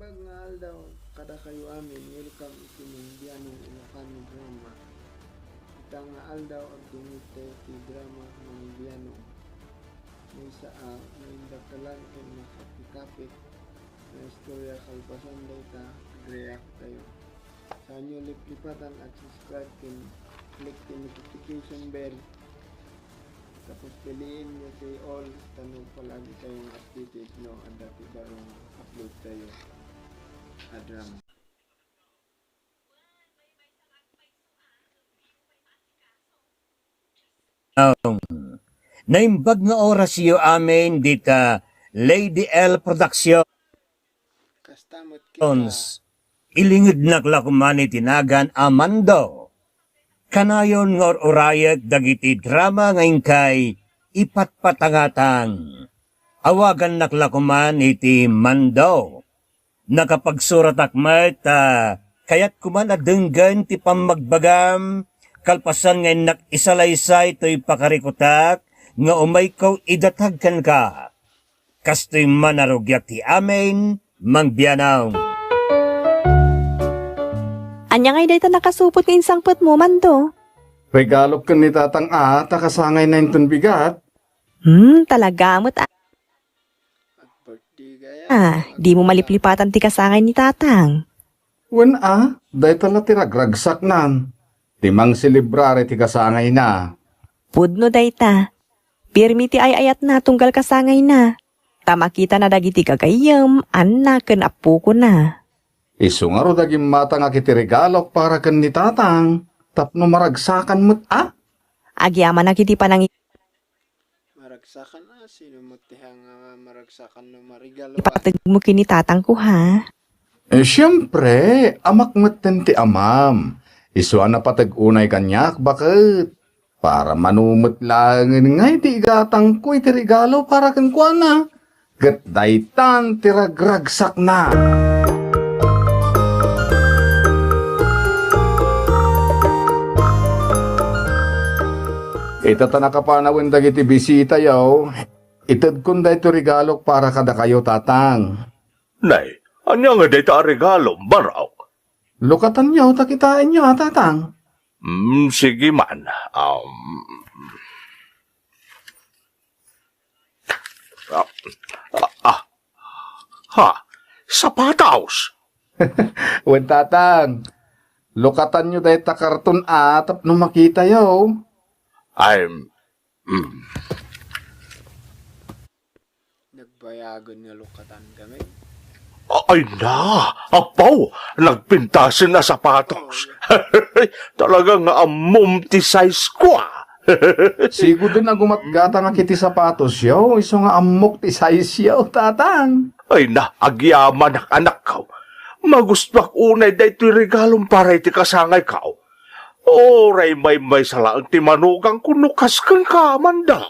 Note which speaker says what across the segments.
Speaker 1: Pagngal daw kada kayo amin, welcome ikining biyanong Ilocano drama. Ita nga aldaw ang dumite ti drama ng biyano. May may dakalan ay makapikapit na istorya kalpasan data react tayo. Sa inyo liplipatan at subscribe click the notification bell. Tapos piliin nyo si all, tanong palagi tayong updated, no? Ang dati barong upload tayo. Adram.
Speaker 2: Naimbag nga oras iyo amin dita Lady L Productions.
Speaker 1: Kastamot kita.
Speaker 2: Ilingid naklakuman tinagan Amando. Kanayon nga orayag dagiti drama ngayon kay ipatpatangatang. Awagan naklakuman iti Mando. Nakapagsurat akmat kayat kuman adenggan ti pamagbagam kalpasan ngayon nakisalaysay to'y pakarikutak nga umay ko idatagkan ka. Kasto'y manarugyak ti amin, mangbiyanaw.
Speaker 3: Anya ngay dayta nakasupot ng insangpot mo, Mando.
Speaker 4: Regalo ka ni tatang takasangay na yung bigat.
Speaker 3: Talaga mo't
Speaker 1: Birthday gaya.
Speaker 3: di mo maliplipatan ti kasangay ni tatang.
Speaker 4: Wen day tala tiragragsak nan. Timang silibrare ti kasangay na.
Speaker 3: Pudno dayta. Pirmi ti ayayat na tunggal kasangay na. Tamakita na dagiti kagayam, ken apu ko na.
Speaker 4: Isu nga ro daging mata nga kiti regalo para kan ni tatang. Tapno maragsakan mo't
Speaker 3: Agyaman na kiti panang
Speaker 1: Maragsakan na. Sino mo tihang maragsakan no marigalo.
Speaker 3: ipatag mo kini tatang ko ha.
Speaker 4: Siyempre, amak mo't ti amam. Isu na patag-unay kanyak, bakit? Para manumot lang nga iti igatang ko iti regalo para kan kwa na. Gat daytan tiragragsak na. Ito ta nakapanawin dagiti bisita yaw. Itad kun dayto regalo para kada kayo tatang.
Speaker 5: Nay, anya nga dayta regalo, baraw?
Speaker 4: Lukatan yaw takitain nyo tatang.
Speaker 5: Sige man. Sapataos.
Speaker 4: Wen tatang. Lukatan nyo dayta karton tap no makita yaw.
Speaker 1: Nagbayagon nga lukatan kami.
Speaker 5: Ay na, apaw, nagpintasin na sapatos. Talagang amom ti size ko
Speaker 4: Sigo din na gumatgata nga kiti sapatos yaw. Iso nga amok ti size yaw tatang.
Speaker 5: Ay na, agyaman anak ka. Magustuak unay da ito'y regalong para iti kasangay ka. Oray may salaang ti manugang kunukas kan kaman daw.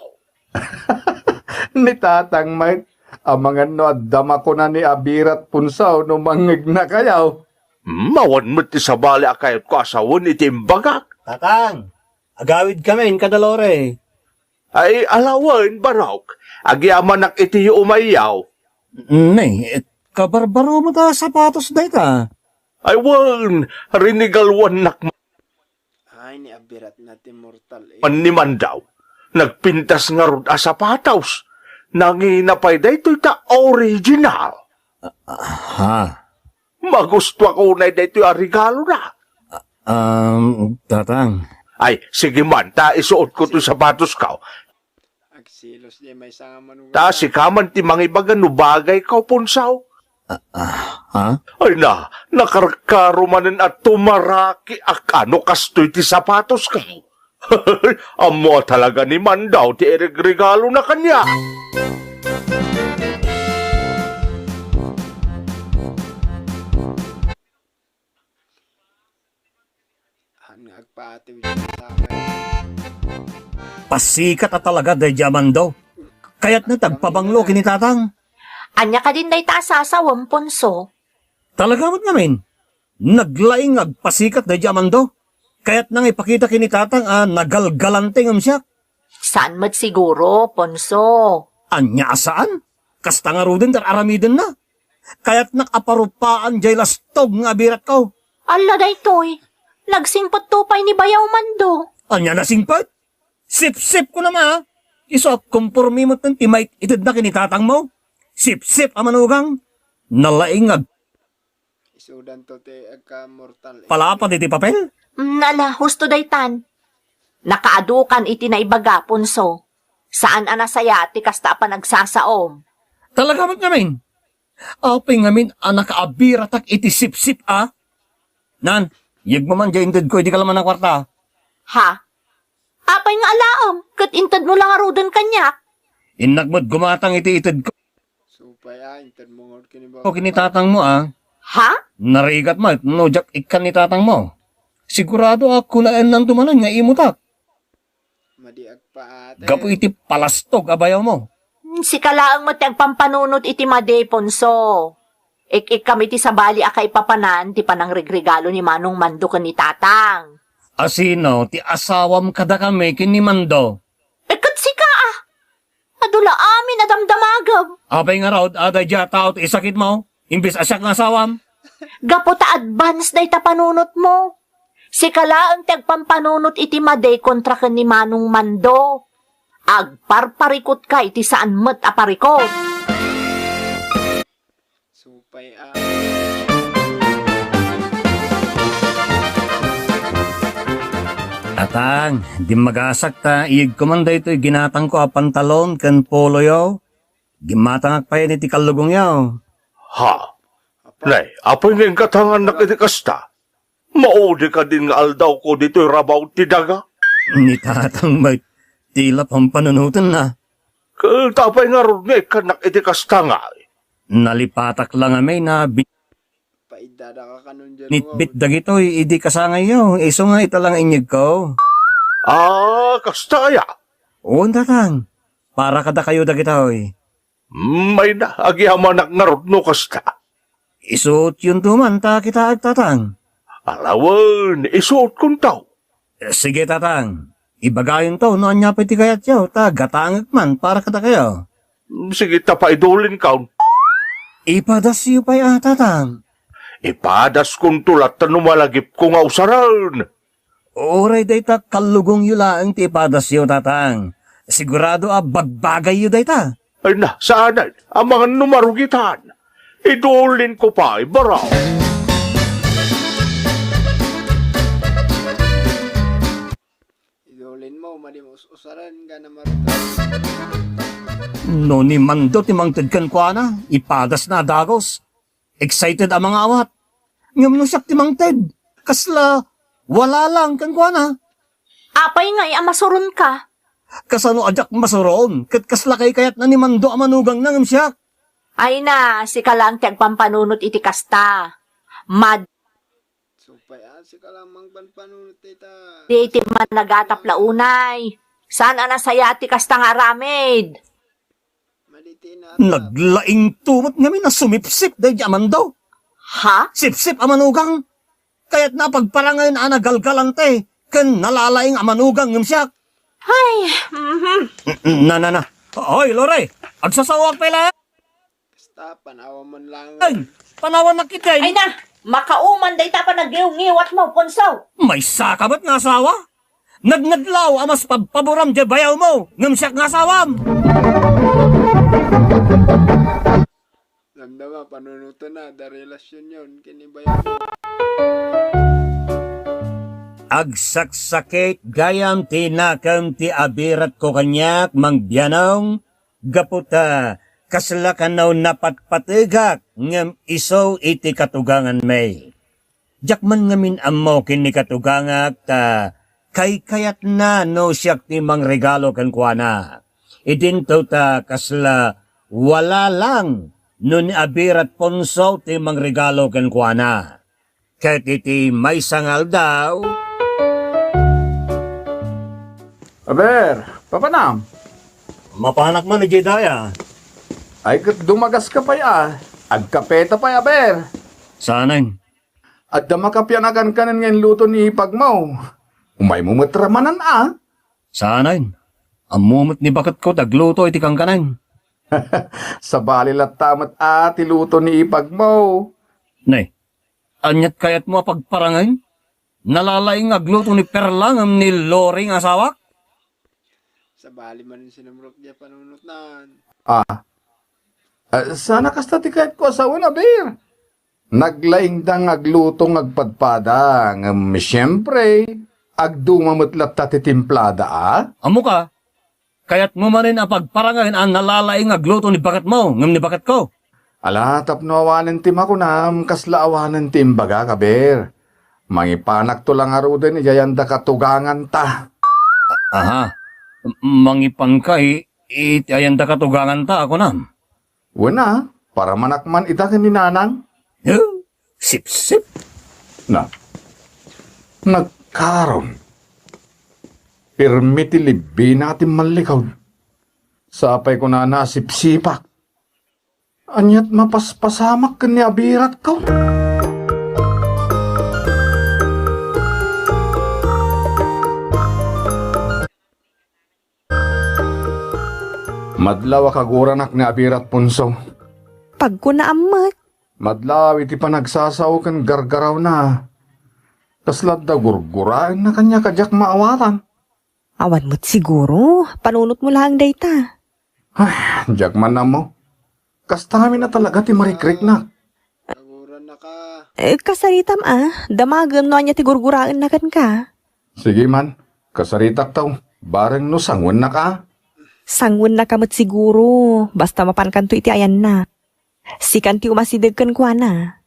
Speaker 4: Ni tatang may amangan no addama ko na ni abirat punsaw no mangig na kayaw.
Speaker 5: Mawan mo ti sabali akayot ko asawon iti imbagak.
Speaker 2: Tatang, agawid kami kadalore.
Speaker 5: Ay alawan barok, agyaman nak iti umayaw.
Speaker 2: Nay, kabarbaro mo ta sapatos dayta.
Speaker 5: Ay wan, rinigalwan nak
Speaker 1: Ay, ni abirat natin mortal eh.
Speaker 5: maniman daw. Nagpintas nga rod sapatos. Nanginapay da ito'y ta original.
Speaker 2: Ha?
Speaker 5: Magusto ako na da ito'y regalo na.
Speaker 2: Tatang.
Speaker 5: Ay, sige man, ta isuot ko ito'y sapatos ka.
Speaker 1: Agsilos di may sanga manugang.
Speaker 5: Ta si kaman ti mangibagan no bagay ka punsaw.
Speaker 2: Ha?
Speaker 5: Ay na, nakarkarumanan at tumaraki akano kastoy ti sapatos ka. Amo talaga ni Mandaw ti regalo na kanya.
Speaker 1: Nagpaatiw dyan sa akin.
Speaker 2: Pasikat at talaga day Amando. Kaya't na tagpabanglo kini tatang.
Speaker 6: Anya ka din day tasasawang punso.
Speaker 2: Talaga mo't namin. Naglaing agpasikat day Amando. Kaya't nang ipakita kini tatang nagalgalante ngam siya.
Speaker 6: Saan mo't siguro, punso?
Speaker 2: Anya saan? Kasta nga ro din dar aramidin na. Kaya't nakaparupaan jay lastog nga abirat ko.
Speaker 6: Ala daytoy. Nagsimpot tupay ni Bayaw Mando.
Speaker 2: Anya na singpat? Sip-sip ko naman ha. Iso kumpormi mo ng timay itid na kinitatang mo. Sip-sip amanugang. Nalaingag
Speaker 1: Isudan to te agka mortal.
Speaker 2: palapad iti papel.
Speaker 6: Nala, husto daytan. Nakaadukan iti na ibaga, punso. Saan anasaya ti kasta pa nagsasaom?
Speaker 2: Talaga mat ngamin. Apay ngamin anak abiratak iti sip-sip ah. Nan, yag mo man dyan intid ko, hindi ka laman ng kwarta.
Speaker 6: Ha? Apay nga alaom, kat intad mo lang arudan kanyak.
Speaker 2: Inagmod gumatang iti itid ko.
Speaker 1: Supay intad mo ngod kini ba?
Speaker 2: O kinitatang mo ah.
Speaker 6: Ha?
Speaker 2: Narigat mo, no jak ikan ni tatang mo. Sigurado ako na nang tumanan nga imutak.
Speaker 1: Madiag pa ate.
Speaker 2: Gapo iti palastog abayaw mo.
Speaker 6: Si kalaang matagpampanunot iti Made, Ponso. Ik kami ti sabali akay papanan ti panang regregalo ni Manong Mando kan ni Tatang.
Speaker 2: Asino, ti asawam kada kami kinimando.
Speaker 6: Kat si ka ah. Adula amin adamdamagam.
Speaker 2: Apay nga raw, aday dya tao ti isakit mo. Imbis asyak nga asawam.
Speaker 6: Gapo ta advance day ta panunot mo. Si kalaang tagpampanunot iti Made kontra kan ni Manong Mando. Agparparikot ka iti saan met aparikot.
Speaker 1: Supay
Speaker 2: Atang, di magasak ta, iyag kumanda ito'y ginatang ko a pantalon kan polo yaw. Gimatangak pa yan iti kalugong yaw.
Speaker 5: Ha? Nay, apay nga yung katangan na kiti kasta. Maudi ka din nga aldaw ko dito'y rabaw ti daga.
Speaker 2: Ni tatang may tila pang panunutan na.
Speaker 5: Tapay nga ron nga kanak iti kasta nga.
Speaker 2: Nalipatak lang amay na
Speaker 1: paidada ka kanon dyan.
Speaker 2: bitbit dagitoy, idi kasangay yaw. Iso nga italang inyag ko.
Speaker 5: Ah, kasta ya.
Speaker 2: Oo, tatang. Para kada kayo dagitoy.
Speaker 5: May na, agihamanak nga ron no kasta.
Speaker 2: Isuot yun tuman ta kita agtatang.
Speaker 5: Alawan, isuot kong tao.
Speaker 2: Sige tatang. Ibagayon to, no anya pati kayat yaw. Ta gatangag man para kada kayo.
Speaker 5: Sige, tapaidulin kaun.
Speaker 2: Ipadas yu pa'y tatang.
Speaker 5: Ipadas kong tulat na numalagip ko nga usaran.
Speaker 2: Oray day ta kalugong yu laang ti ipadas yu tatang. Sigurado bagbagay yu day ta.
Speaker 5: Ay na, saanan, ang mga numarugitan. Idulin ko pa, ibaraw.
Speaker 1: Idolin mo, malimos usaran ka na marutan.
Speaker 2: No ni Mando timangtid kan kwa na, ipadas na dagos. Excited ang mga awat. Ngam no siyak timangtid. Kasla, wala lang kan kwa na.
Speaker 6: Apay nga'y amasurun ka.
Speaker 2: Kasano ajak masuroon, kat kasla kay kayat na ni Mando amanugang nangam siyak.
Speaker 6: Ay na, si kalang tagpampanunot iti kasta. Mad
Speaker 1: Supay si ka lamang panpanunot tita.
Speaker 6: di iti man nagatap launay. Saan anasaya ti kasta nga ramid?
Speaker 1: Maliti na.
Speaker 2: Naglaing tumot ngamin na sumipsip day Mando.
Speaker 6: Ha?
Speaker 2: Sipsip amanugang. Kaya't napagparangayon nagalgalante, kan nalalaing amanugang ngam siyak.
Speaker 6: Ay,
Speaker 2: Na. Hoy, Lore, agsasawag pala.
Speaker 1: Basta, panawa man lang.
Speaker 2: Ay, panawan na kita.
Speaker 6: ay na, makauman day tapa nag-iw-ngiwat mo, Ponso.
Speaker 2: May sakabat nga asawa? Nagnadlaw amas pagpaboram di bayaw mo, ngam siyak nga asawam.
Speaker 1: Lamdama, panunuto na, da relasyon yun, kinibayan mo.
Speaker 2: Agsaksakit gayam tinakam ti abirat ko kanyak mangbianong gaputa kaslakanaw napatpatigak ngam iso iti katugangan may. Jakman ngamin ammo kini katugangak ta kay kayat na no siyak ti mang regalo kan kuana. Idinto ta kasla wala lang nun abirat Ponso ti mang regalo kan kuana. Kat iti may sangal daw.
Speaker 4: Aber, papanam.
Speaker 2: Mapanak man ni Jedaya.
Speaker 4: Ay, kat dumagas ka pa ya. Agkapeta pa ya, aber.
Speaker 2: Saanan?
Speaker 4: At damakapyanakan kanan ngayon luto ni Ipagmaw. Umay mo matramanan
Speaker 2: Saanan? Ang mumot ni bakat ko dagluto iti kang kanan.
Speaker 4: Sa balilat tamat luto ni ipag mo.
Speaker 2: Nay, anyat kayat mo pagparangay? Nalalaing agluto ni Perlangam ni Loring asawa?
Speaker 1: Sa bali man rin sinamrok niya panunot nan.
Speaker 4: Sana kasta ti kahit ko asawa na, Bir. Naglaing dang agluto agpadpada. Siyempre, agdumamutlat tatitimplada,
Speaker 2: Amo ka, kayat mo man rin ang pagparangahin ang nalalaing agluto ni bakat mo, ngam ni bakat ko.
Speaker 4: Ala, tapno awanan tim ako na, kasla awanan tim baga, kabir. Mangipanak to lang aro din, ijayanda katugangan ta.
Speaker 2: Aha, mangipang ka, ayanda katugangan ta ako na.
Speaker 4: Wala, para manakman itakin ni nanang.
Speaker 2: Sip-sip.
Speaker 4: Na, nagkaroon. Pirmiti libi natin malikaw. Sapay ko na nasipsipak. Anyat mapaspasamak ka ni abirat ko. Madlaw kaguranak ni abirat punso.
Speaker 3: Pag ko naamat,
Speaker 4: Madlaw iti panagsasaw kan gargaraw na. Kaslad da gurguraan na kanya kajak maawatan.
Speaker 3: awan mo't siguro, panunot mo lang dayta.
Speaker 4: Ay, jak man na mo. Kastami na talaga ti marikrik na.
Speaker 1: Kaguran na ka.
Speaker 3: Kasaritam damagan no niya ti gurguraan na kan ka.
Speaker 4: Sige man, kasaritak taw. Bareng no sangon na ka.
Speaker 3: Sangun na kamot siguro, basta mapankan to iti ayan na. Sikan ti umasidag kan kwa na.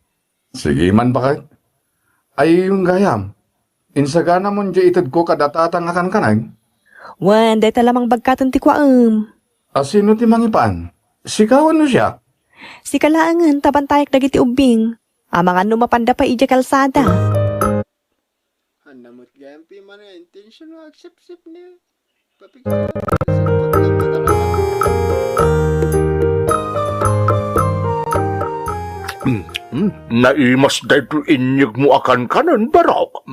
Speaker 4: Sige man bakit? Ay yung gayam. Insagana mo dya itad ko kadatatang akan kanay.
Speaker 3: Wan, dayta lamang bagkatan ti kwa
Speaker 4: Asino ti mangipan? Sikawan no siya.
Speaker 3: Si kalaangan tabantayak dagiti ubing. Amang ano mapanda pa ija kalsada.
Speaker 1: Handamot gampi man nga intention mo accept niya. Papigil. Simpot lang na talaga.
Speaker 5: Naimas dahito inyag mo akan kanan, barok.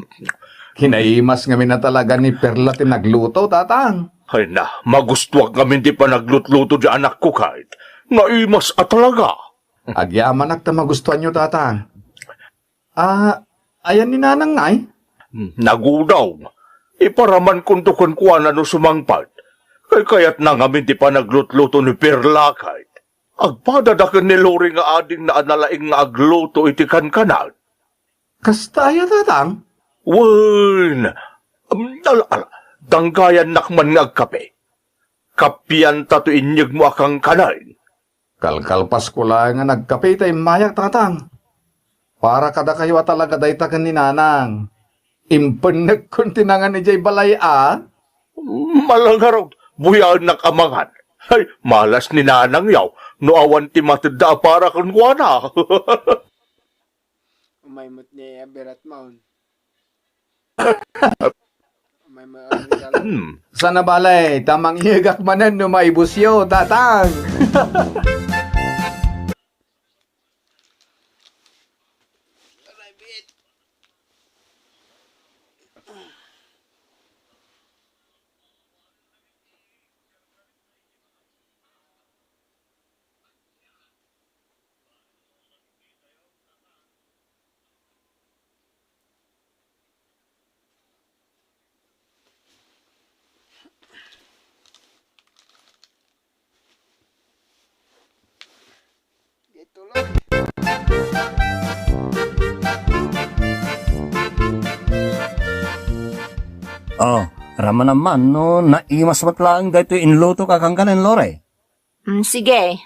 Speaker 4: Hinaimas ngamin na talaga ni Perla ti nagluto, tatang.
Speaker 5: Ay na, magustuwag kami di pa naglutluto di anak ko kahit. Naimas at talaga.
Speaker 4: Agyaman at magustuhan nyo, tatang. Ayan ni nanang ay.
Speaker 5: Nagudaw. Iparaman kuntukan ko na no sumangpad. Kaya't na kami di pa naglutluto ni Perla kahit. Agpadadakan ni Lori nga ading na analaing nga agluto iti kankanan.
Speaker 4: Kastaya, tatang.
Speaker 5: Wen! Danggayan nakman nga agkape. Kapian tato inyag mo akang kanay.
Speaker 4: Kalkalpas ko lang nga nagkape tayo mayak, tatang. Para kada kayo talaga dayta ka ni nanang. Impenag kuntinangan ni Jay Balay,
Speaker 5: Malangaraw, buyan nakamangan. Ay, malas ni nanang yaw. No awan ti matanda para kan kuwana.
Speaker 1: Umaymot niya berat maun. Umaymot ang
Speaker 4: Sana balay, tamang higak manan no maibusyo, tatang.
Speaker 1: Ito lang.
Speaker 2: Rama naman, no, naimas matlaang dahito inluto kakang kanan, Lore.
Speaker 6: Sige.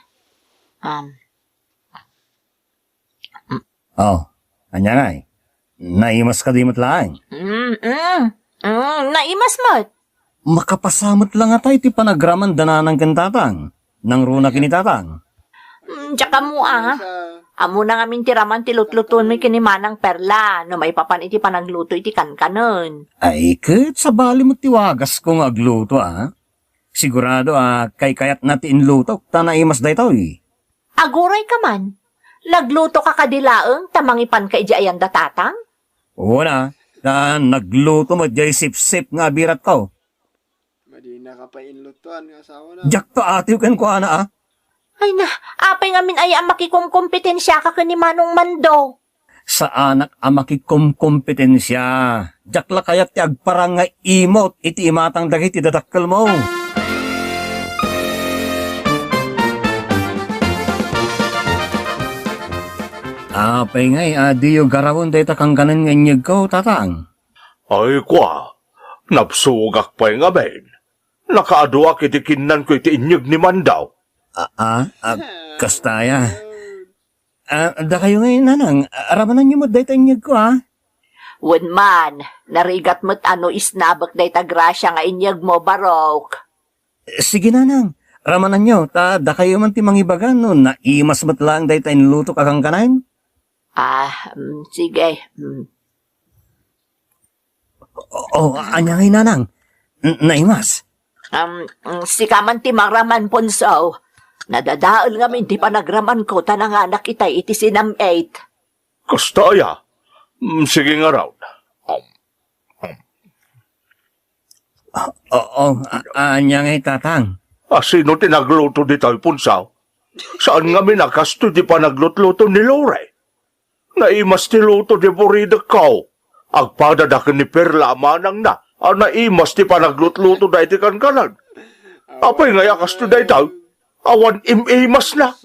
Speaker 2: Anya nga naimas ka di matlaang.
Speaker 6: Naimas mo't.
Speaker 2: Makapasamot lang nga tayo ti panagraman dananang kantatang. Nang runa kinitatang.
Speaker 6: Tsaka mo
Speaker 1: Sa
Speaker 6: amo na ngamin tiraman ti lutluton may kinimanang Perla. No may papan iti panagluto iti kankanon.
Speaker 2: Ay, kat sa bali mo tiwagas kong agluto, Sigurado, kay kayat natin inluto, tanaimas da ito,
Speaker 6: Aguray ka man. Nagluto ka kadilaeng tamangipan ka iti ayan datatang?
Speaker 2: Oo na, nagluto mo jay sip-sip nga birat ko.
Speaker 1: Madina ka pa inlutuan ng asawa na.
Speaker 2: Jak to atiw ken ko ana,
Speaker 6: Ay na, apay ngamin ay ang makikumkompetensya ka ni Manong Mando.
Speaker 2: Sa anak ang makikumpetensya. Jakla kayat ti agparang nga imot iti imatang dagiti dadakkel mo. Apay ngay, adiyo garawon dayta kang ganan nga inyag ko, tatang.
Speaker 5: Ay kwa, napsugak pa nga ben. Nakaadwa kiti kinan ko iti inyag ni Mandaw.
Speaker 2: Kastaya. Da kayo ngayon, nanang, aramanan niyo mo dayta inyag ko, ha?
Speaker 6: Wen man, narigat mo't ano isnabak day ta grasya nga inyag mo, Barok.
Speaker 2: Sige, nanang, ramanan niyo, da kayo man ti mangibagan no, na imas matlang dayta inluto kakang kanan?
Speaker 6: Sige.
Speaker 2: Anyangay, nanang, naimas.
Speaker 6: Si kaman ti maraman ponso. Nadadaol nga min ti panagraman ko tanang anak itay iti sinam 8.
Speaker 5: Kastaya. Sige nga raw.
Speaker 2: Anyangay, tatang.
Speaker 5: Sino tinagluto di tayo punsaw? Saan nga minakasto di pa naglutluto ni Lore? Naimas ti luto di burida kao. Agpadadakan ni Perla manang na. Naimas ti pa naglutluto da iti kankanan. Apay nga yakasto da itaw? Awan imimas na.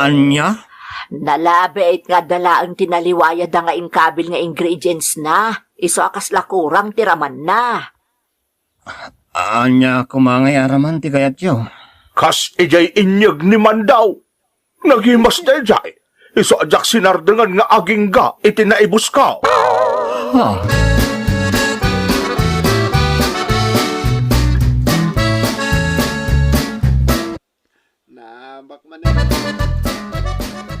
Speaker 2: Anya?
Speaker 6: Nalabait nga dala ang tinaliwaya da nga ingkabil nga ingredients na. Iso akas lakurang tiraman na.
Speaker 2: Anya kumangay araman ti kayat yo.
Speaker 5: Kas ijay inyag ni Mandaw. Nagimas da ijay. Iso ajak sinardengan nga aging ga iti naibus ka.
Speaker 1: Nabak man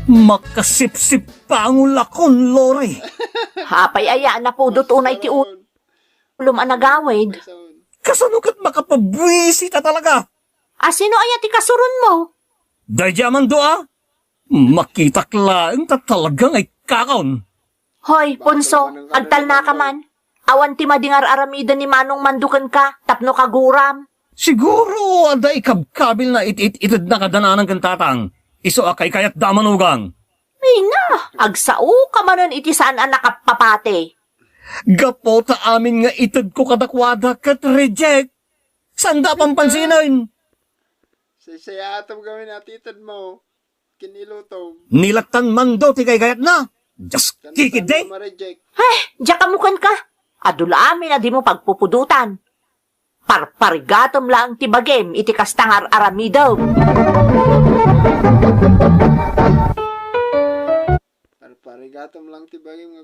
Speaker 2: Makasipsip pa ang ulakon, Lore.
Speaker 6: Hapay aya na po tunay ti ulum anagawid.
Speaker 2: Kasanukat makapabwisita talaga.
Speaker 6: Sino aya ti kasurun mo?
Speaker 2: Dayjaman doa. Makitaklaan ta talagang ay kakaon.
Speaker 6: Hoy, Ponso, agtal na ka man. Awan ti madingar aramida ni Manong Mandukan ka, tapno kaguram.
Speaker 2: Siguro ada ikabkabil na itid na kadananan kang tatang. Iso akay kayat damanugang.
Speaker 6: Ina, agsao ka manon iti saan ang nakapapate.
Speaker 2: Gapo ta amin nga itid ko kadakwada kat reject. Sanda pang pansinin.
Speaker 1: Saya atom gawin natitad mo. Kiniluto.
Speaker 2: Nilatan man do ti kay kayat na. Just kikide.
Speaker 6: Diya kamukan ka. Adula amin na di mo pagpupudutan. Parparigatom lang ti bagem iti kastangar aramidaw.
Speaker 1: Parparigatom lang ti bagem nga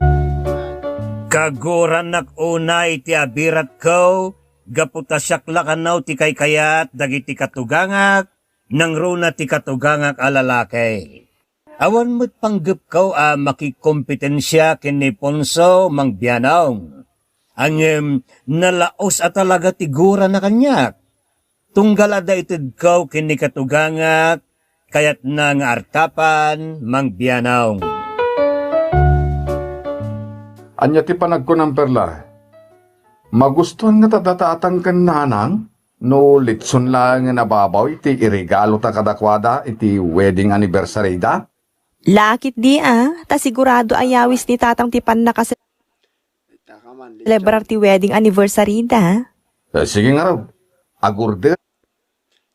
Speaker 2: Kaguran unay ti abirat ko. Gaputa siyaklakanaw ti kay kayat dagiti katugangak. Nang runa ti katugangak alalakay. Awan mo't panggap ko makikompetensya kini Ponso Mangbianong. Ang nalaos at talaga tigura na kanyak. Tunggal ada itid ko kini katugangak, kayat na nga artapan Mangbianong.
Speaker 4: Anya ti panag ko ng Perla. Magustuhan nga tadatatang kan nanang? No litson lang nga nababaw iti irigalo ta kadakwada iti wedding anniversary da?
Speaker 3: Lakit di ta sigurado ayawis ni tatang tipan na kasi celebrar ti wedding anniversary da.
Speaker 4: Sige nga raw, agurde.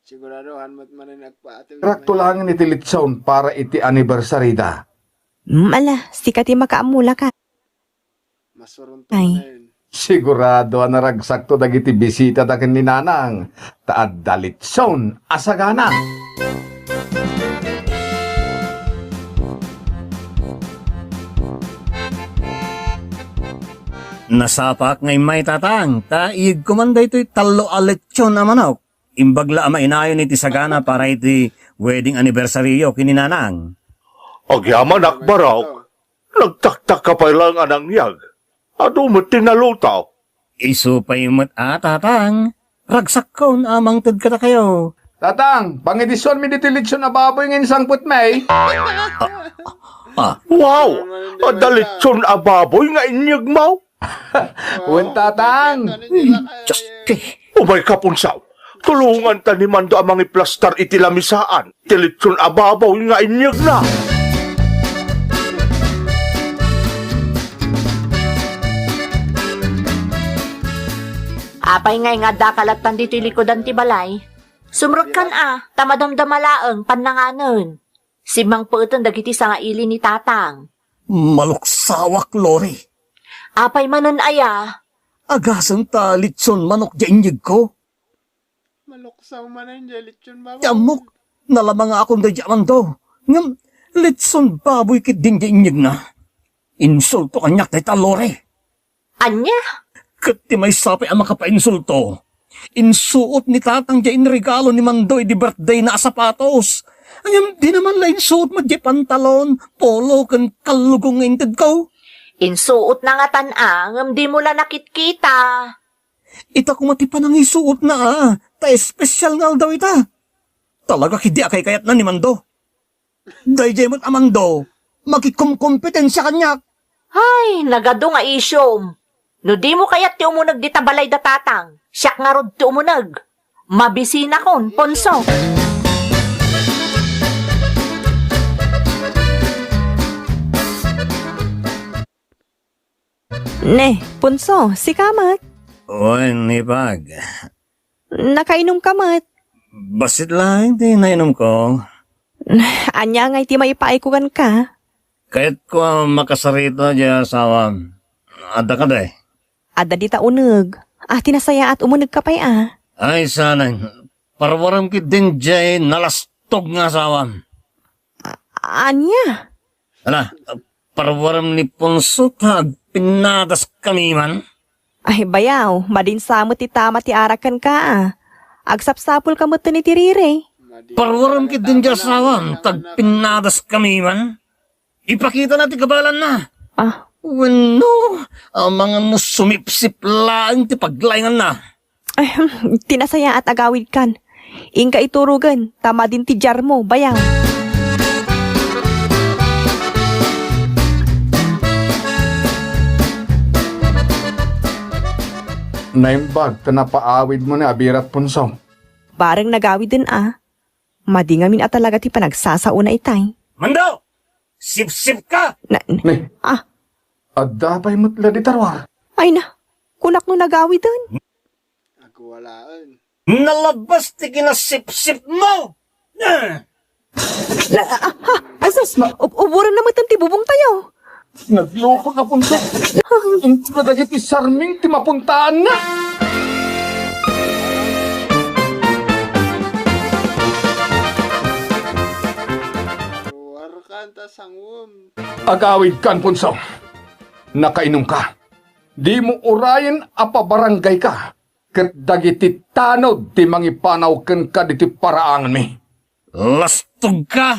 Speaker 1: sigurado hanmat man ang nagpaate.
Speaker 4: Rakto lang iti litson para iti anniversary da.
Speaker 3: Ala, sikati makaamula ka.
Speaker 1: Masurunto
Speaker 3: Ay.
Speaker 1: na yun.
Speaker 4: Sigurado naragsak to dagiti bisita da ken ni nanang. Taad da litson asagana.
Speaker 2: Nasapak ngay may tatang, taig kumanda ito'y talo aletsyon na manok. Imbagla ama inayon iti sagana para iti wedding anniversary yo kininanang.
Speaker 5: Agyaman akbaraw. Nagtaktak ka pa lang anang yag. Ado mo tinalutaw.
Speaker 2: Iso pa yung tatang, ragsak ko na amang tad kata kayo.
Speaker 4: Tatang, pangedisyon mi diti litson na baboy ngayon sangput may.
Speaker 5: Wow! Adalitson ababoy nga inyag mau.
Speaker 4: Wen tatang.
Speaker 2: Just kay.
Speaker 5: Umay kapunsaw. Tulungan ta ni Mando amang iplastar iti lamisaan. Tilitsun ababaw nga inyag na.
Speaker 6: Apay ngay nga dakalatan dito likodan ti balay. Sumrot kan tamadamdamalaeng pananganon. Si Mang Pueton dagiti sa nga ili ni Tatang.
Speaker 2: Maluksawak, Lori.
Speaker 6: Apay manon aya,
Speaker 2: Agasang ta litson manok di inyig ko.
Speaker 1: Maluksaw man ang jalit yun, baba.
Speaker 2: Yamok, nalamang nga akong dadyaman do. Ngam, litson baboy kit din di inyig na. Insulto kanyak na ita, Lori.
Speaker 6: anya?
Speaker 2: Kat ti may sapi ang makapainsulto. Insuot ni Tatang di inregalo ni Mandoy di birthday na sapatos. Ayam, di naman la insuot mo di pantalon, polo, kan kalugong inted ko.
Speaker 6: Insuot na nga tanang, di mo la nakitkita.
Speaker 2: Ita kumati pa nang isuot na ta espesyal nga daw ita. Talaga kidi akay kayat na ni Mando. Dahil mo't amando, magikumkompetensya kanyak.
Speaker 6: Ay, nagado nga isyom. No di mo kayat ti umunag di tabalay da Tatang. Siyak nga rod ti umunag. Mabisina kon, Ponso.
Speaker 3: Ne, Punso, si Kamat.
Speaker 2: Oy, nipag.
Speaker 3: Nakainom Kamat.
Speaker 2: Basit lang, di nainom ko.
Speaker 3: Anya nga iti maipaikugan ka.
Speaker 2: Kahit ko makasarito dyan asawa. Ada ka day.
Speaker 3: Ada di ta uneg. Tinasaya at umuneg ka pa'y
Speaker 2: Ay, sana. Parwaram kit din dyan nalastog nga asawa.
Speaker 3: Anya?
Speaker 2: Ala, parwaram ni Ponso tag pinadas kami man.
Speaker 3: Ay, bayaw. Madinsamot ti tama ti arakan ka Agsapsapul ka mo ni tirire.
Speaker 2: Parwaram kit din dyan asawa tag pinadas kami man. Ipakita natin kabalan na. Bueno, ang mga sumipsip lang ti paglayngan na.
Speaker 3: Ay, tinasaya at agawid kan. Ingka iturugan, tama din ti jar mo, bayaw.
Speaker 4: Naimbag, tanapaawid mo na abirat Punso.
Speaker 3: Barang nagawid din Madingamin at talaga ti panagsasauna itay.
Speaker 2: Mando! Sip-sip ka!
Speaker 4: Nay, adapay mo't la di tarwar.
Speaker 3: Ay na, kunak no nagawid din.
Speaker 1: Agwalaan.
Speaker 2: Nalabas ti kinasip-sip mo!
Speaker 3: Asas, uburo naman ti bubong tayo.
Speaker 4: Nagloko ka Punso. Ang madagit ti sarming ti mapuntaan na.
Speaker 1: Warkanta sangwom.
Speaker 4: Agawid kan Punso. Nakainom ka. Di mo urayan apabarangay ka. Kat dagiti tanod ti mangipanaw ken ka diti paraangan mi.
Speaker 2: Lastog ka!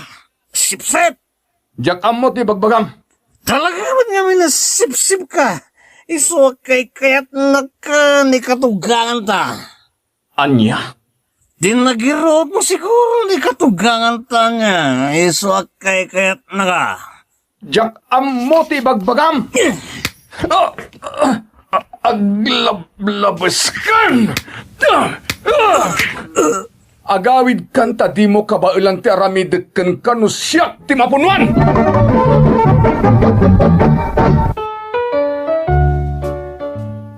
Speaker 2: Sip-sip!
Speaker 4: Diyak amo ti bagbagam.
Speaker 2: Talaga naman nga may nasip-sip ka. Iso kay kaya't ni katugangan ta.
Speaker 4: Anya?
Speaker 2: Dinagirot mo siguro ni katugangan ta nga. Iso kay kaya't ka.
Speaker 4: Diyak amo ti bagbagam. Aglablabas kan! Agawid kan ta di mo kabailan ti aramid ken kanu siyak ti mapunwan!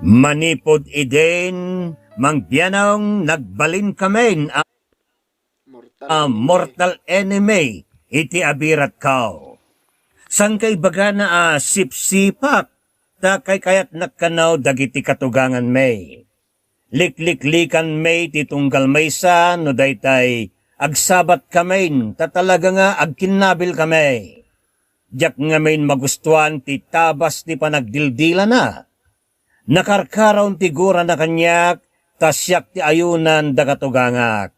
Speaker 2: Manipod iden, mangbiyanong nagbalin kami mortal enemy iti abirat kao. Sang kay baga na sip-sipak, ta kay kayat nakanaw dagiti katugangan may. Likliklikan may titunggal may sa no daytay agsabat kamain ta talaga nga agkinabil kami. Diyak nga main magustuhan ti tabas ti panagdildila na. Nakarkaraw ti gura na kanyak tasyak ti ayunan da katugangak.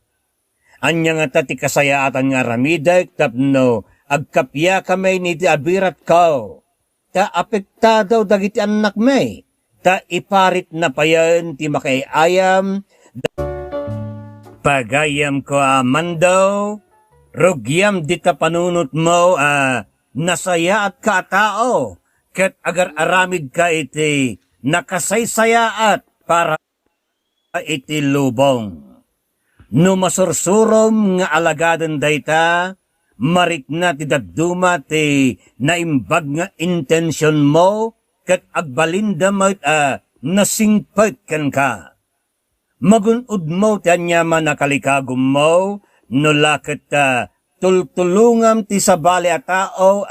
Speaker 2: Anya nga ta ti kasayaatan nga ramiday tapno agkapya kamay ni ti abirat kao. Ta apektadaw dagiti anak may. Ta iparit na payan ti makaiayam. Pagayam ko Mando, rugyam di ta panunot mo nasaya at katao. Kat agar aramid ka iti nakasaysaya at para iti lubong. No masursurom nga alagadan dayta, marikna ti dadduma ti naimbag nga intensyon mo, kat agbalinda mo't nasingpet kan ka. Magunod mo ti anyaman na kalikagom mo, no lakit tultulungam ti sabali a tao,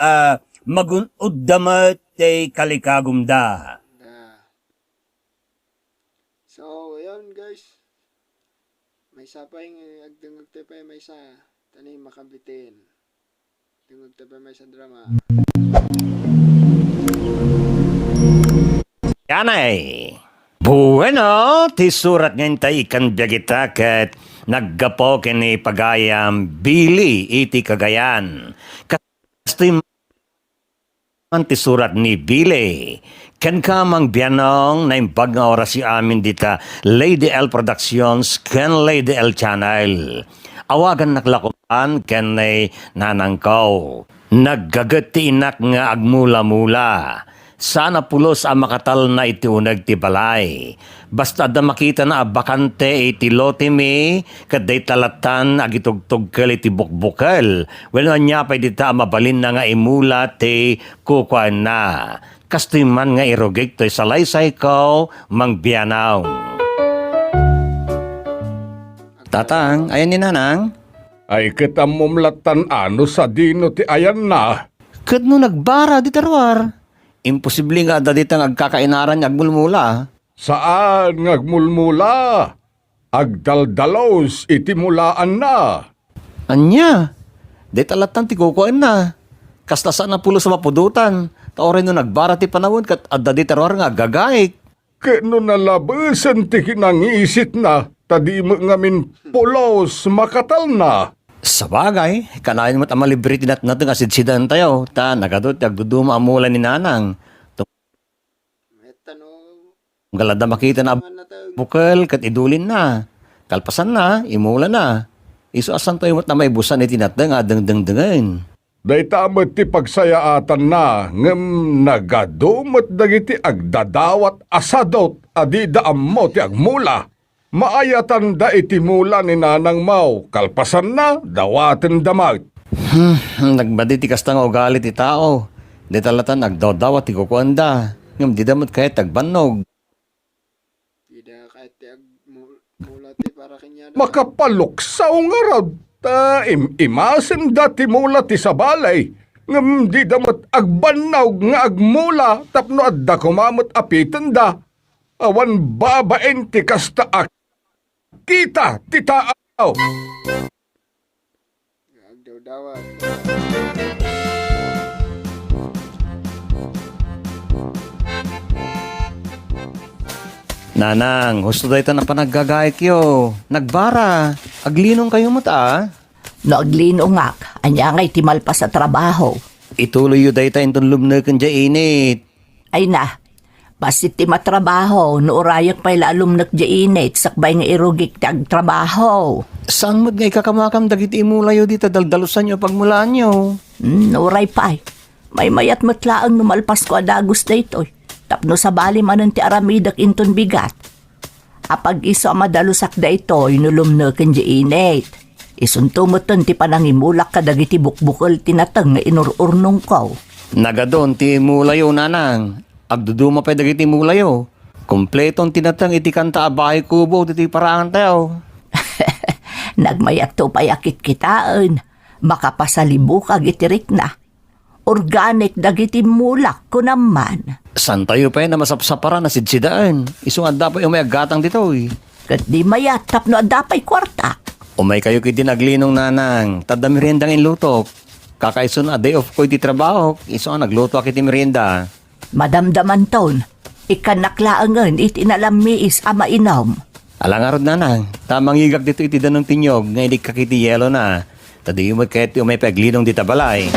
Speaker 2: magunod damat ti kalikagom da.
Speaker 1: So, ayun guys. May sapay agdungog tayo pa may sa tanim makabitin. Dungog tayo pa may sa drama.
Speaker 2: Yanay! Bueno, ti surat ngayon tayo ikan biyagita kat naggapo kini pagayam Billy iti Cagayan. Kastoy man ti surat ni Billy. Ken kamang biyanong na imbag nga oras si amin dita Lady L Productions ken Lady L Channel. Awagan naklakuman ken nanangkaw. Naggagati inak nga agmula-mula. Sana pulos ang makatal na itiunag ti balay. Basta da makita na bakante iti lote mi, kaday talatan agitugtugkel iti bukbukel. Well, anya pa dita mabalin na nga imula ti kukuan na. Kastoy man nga irogig to'y salaysay ko, mangbiyanaw. Tatang, ayan ni nanang.
Speaker 4: Ay kita mumlatan ano sa dino ti ayan na.
Speaker 2: Kat no nagbara di tarwar. Imposible nga da ditang agkakainaran agmulmula.
Speaker 4: Saan ngagmulmula? Agdaldalos iti mulaan na.
Speaker 2: Anya? Di talatan ti kukuan na. Kasta saan na pulo sa mapudutan. Taorin no nagbara ti panawon kat adda di tarwar nga gagaik.
Speaker 4: Kano nalabasan ti kinangisit na. Tadi mo ngamin pulos makatal na.
Speaker 2: Sa bagay, kanain mo't ang malibre tinat natin asidsidan tayo. Ta, nagadot, agduduma amulan ni nanang.
Speaker 1: Meta no.
Speaker 2: Galada makita na
Speaker 1: Mga natag.
Speaker 2: bukal, kat idulin na. Kalpasan na, imulan na. Iso asan tayo mo't na may busan ni tinatang adang-dang-dangan.
Speaker 4: Day tamad ti pagsayaatan na ngem nagadumot dagiti agdadawat asadot adida ammo ti agmula. Maayatan da iti mula ni nanang mau, kalpasan na, dawaten damag.
Speaker 2: Nagbadi ti kasta nga ugali ti tao. Di talatan nagdawdawat ti kukuanda. Ngam di damot kahit tagbanog.
Speaker 1: Tidak kahit ti mula ti para kanya.
Speaker 4: Makapaluksaw nga raw, imasen da ti mula ti sabalay. Ngam di damot agbanawg nga agmula, tapno adda kumamot apitan da. Awan babaen ti kasta kita ti tao.
Speaker 1: Agdaw-dawat.
Speaker 2: Nanang, gusto dahi ta na panaggagayik yo. Nagbara. Aglinong kayo mo ta.
Speaker 6: Naglinungak, anya ngay timalpas sa trabaho.
Speaker 2: Ituloy yu dahi ta intong lumnakan dya init.
Speaker 6: Ay na, basit ti matrabaho, nuurayak pa'y lalum nagjainit, sakbay nga irugik ti agtrabaho.
Speaker 2: Saan mo't ngay kakamakam dagiti imulayo dita daldalusan nyo pagmulaan nyo?
Speaker 6: Nuray pa'y. May mayat matlaang numalpas ko adagos da ito'y. Tapno sa bali manan ti aramidak inton bigat. Apag iso madalusak da ito'y nulumnakan jainit. Isuntumatan ti panangimulak kadagiti bukbukal tinatang nga inururnong ko.
Speaker 2: Nagadon ti imulayo nanang. Agduduma pa dagiti imulayo. Kompletong tinatang iti kanta abahay kubo iti parangan tayo.
Speaker 6: Nagmayat to payakit kitaan. Makapasalibuk ag itirik na. Organic dagiti mulak ko naman.
Speaker 2: San tayo pa na masapsapara na sidsidaan. Isungan dapat yung may agatang dito eh.
Speaker 6: Kat di mayat tapno adapay kwarta.
Speaker 2: Umay kayo kiti naglinong nanang. Tada meriendang inlutok. Kakaison a day off ko iti trabaho. Iso nagluto akiti merienda.
Speaker 6: Madamdaman taon. Ikanaklaangan itinalamiis ama inom.
Speaker 2: Alangarod nanang. Tamang igag dito iti danong tinyog. Nga hindi kakiti yelo na. Tadi yung kahit umay paglinong dita balay.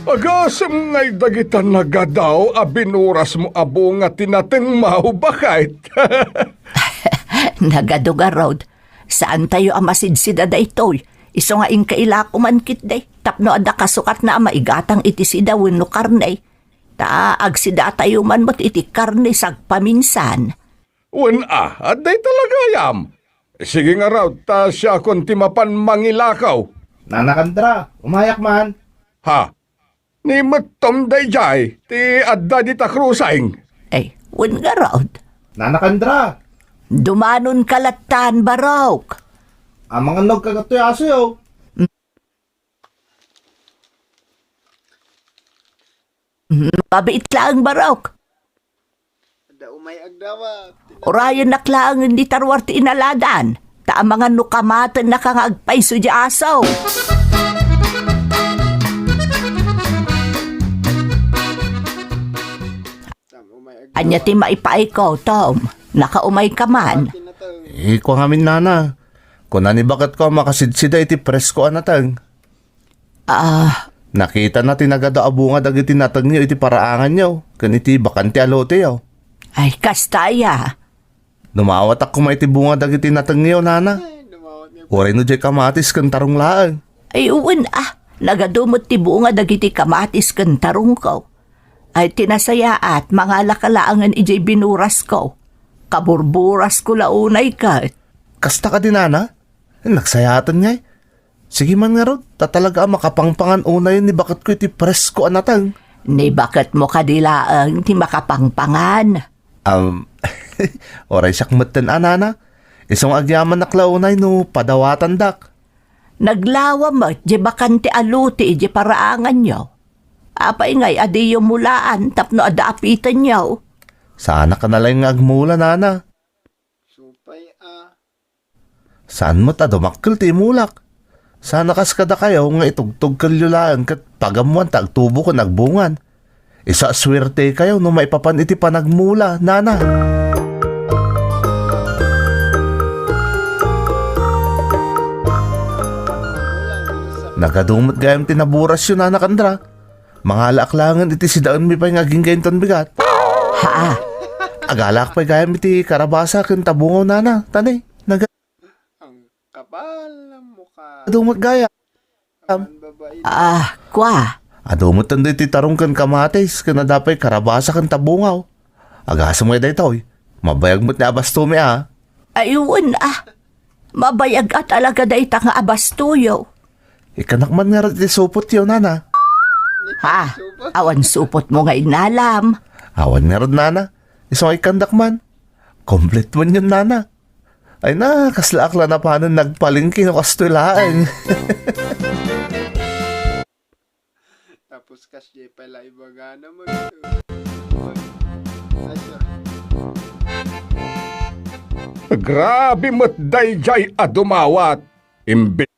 Speaker 4: Agasam ngay dagitan nagadaw abinuras mo abo nga tinateng mau bakit.
Speaker 6: Nagaduga road. Saan tayo amasidsid ada ito'y? Iso nga inkaila kumankit day. Tapno ada kasukat na maigatang iti sida wenno karnay. Taag si datayo man mo't iti karne paminsan.
Speaker 5: At day talaga yam. Sige nga raw, ta siya kung timapan mangilakaw.
Speaker 7: Nanakandra, umayak man.
Speaker 5: Ha? Ni matom day jay, ti adda di ta krusayng.
Speaker 6: Wen nga raw.
Speaker 7: Nanakandra,
Speaker 6: Dumanon kalatan barok.
Speaker 7: ang mga nog kagatoy aso yo.
Speaker 6: Mabait lang barok.
Speaker 1: Da umay agdawa.
Speaker 6: Orayon naklang hindi tarwar ti inaladan. Ta ang mga nukamatan na kang agpaiso di asaw. Anya ti maipaay ko, Tom. Nakaumay ka man.
Speaker 7: Iko ngamin nana. Kung nani bakit ko makasidsida iti presko anatang. Nakita na tinagada abunga dagiti natag niyo iti paraangan niyo. Kaniti bakante alote yo.
Speaker 6: Ay, kastaya.
Speaker 7: Numawat ako may iti bunga dagiti natag niyo nana. Oray no jay kamatis kan tarong laang.
Speaker 6: Ay, uwan Nagadumot ti bunga dagiti kamatis kan tarong ko. Ay, tinasaya at mga lakalaangan ijay binuras ko. Kaburburas ko launay ka.
Speaker 7: Kasta ka din nana. Nagsayatan ngay. Sige man nga ron, tatalaga makapangpangan unay ni bakit ko iti presko anatang.
Speaker 6: Ni bakit mo kadilaang ti makapangpangan?
Speaker 7: Oray siyak matan anana. Isang agyaman naklaunay no padawatan dak.
Speaker 6: Naglawa mo, di bakante aluti, di paraangan nyo. Apay ngay, adi yung mulaan, tapno adaapitan nyo.
Speaker 7: Sana ka nalang agmula nana.
Speaker 1: Supay
Speaker 7: Saan mo ta dumakkel ti mulak? Sana kas kada kayo nga itugtog kalyulaan kat pagamuan tagtubo ko nagbungan. Isa swerte kayo no maipapan iti panagmula, nana. Nagadumot gayam tinaburas yun, nana kandra. Mga laaklangan iti sidaan mi pa yung aging gayon ton bigat.
Speaker 6: Ha?
Speaker 7: Agalak pa gayam iti karabasa ken tabungaw, nana. Tanay,
Speaker 1: ang kapal ng mukha.
Speaker 7: nagadumot gaya.
Speaker 1: Ang babae.
Speaker 6: Kwa.
Speaker 7: Adumot tanda iti tarong kan kamatis ken nadapay karabasa ken tabungaw. Agasam nga daytoy. Mabayag mo't ni abastume
Speaker 6: Ayun Mabayag at alaga da ita nga abastuyo.
Speaker 7: Ikanak man nga rin iti supot yun, nana.
Speaker 6: Ha? Awan supot mo nga inalam.
Speaker 7: Awan nga rin, nana. Isang ikandak man. Complete man yun, nana. Ay na, kaslaakla na paano nagpalingki no kastulaan.
Speaker 1: Tapos kasi pala ibaga na mag...
Speaker 5: Grabe mo't day jay adumawat. Imbis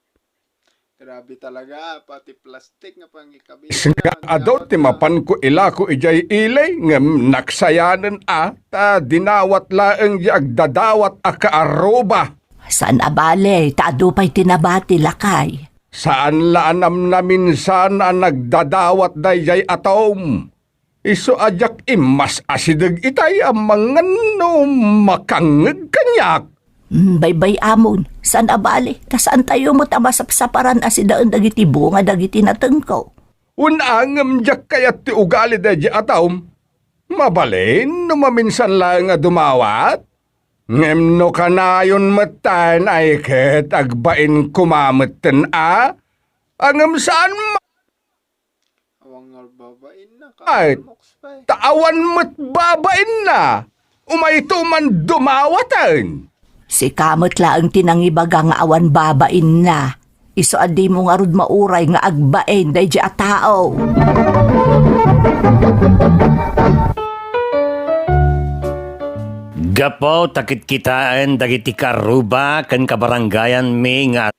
Speaker 1: Grabe talaga, pati plastic nga pang ikabit.
Speaker 5: nga adaw timapan ko ila ko ijay ilay ngem naksayanan ta dinawat laeng di agdadawat kaaroba.
Speaker 6: Saan abale, taado pa'y tinabati lakay.
Speaker 5: Saan laanam na minsan nagdadawat dayjay atom. Iso ajak imas asidag itay ang mga no makangag kanyak.
Speaker 6: Baybay amon, saan abale, tasaan tayo mo tamasapsaparan asidaan dagiti bunga dagiti natengko.
Speaker 5: Unangam jak kayat ti ugali dayjay atom. Mabalin no maminsan lang nga dumawat. Ngem no kanayon matan ay ket agbain kumameten Angam saan
Speaker 1: Awang nga babain na,
Speaker 5: Ay.
Speaker 1: kakamoks pa eh.
Speaker 5: taawan met babain na. Umayto man dumawatan.
Speaker 6: Si kamot laang tinangibaga nga awan babain na. Iso adi mo nga rud mauray nga agbain dayjay a tao.
Speaker 2: Gapo takit kitaan dagiti karuba ken kabaranggayan mi nga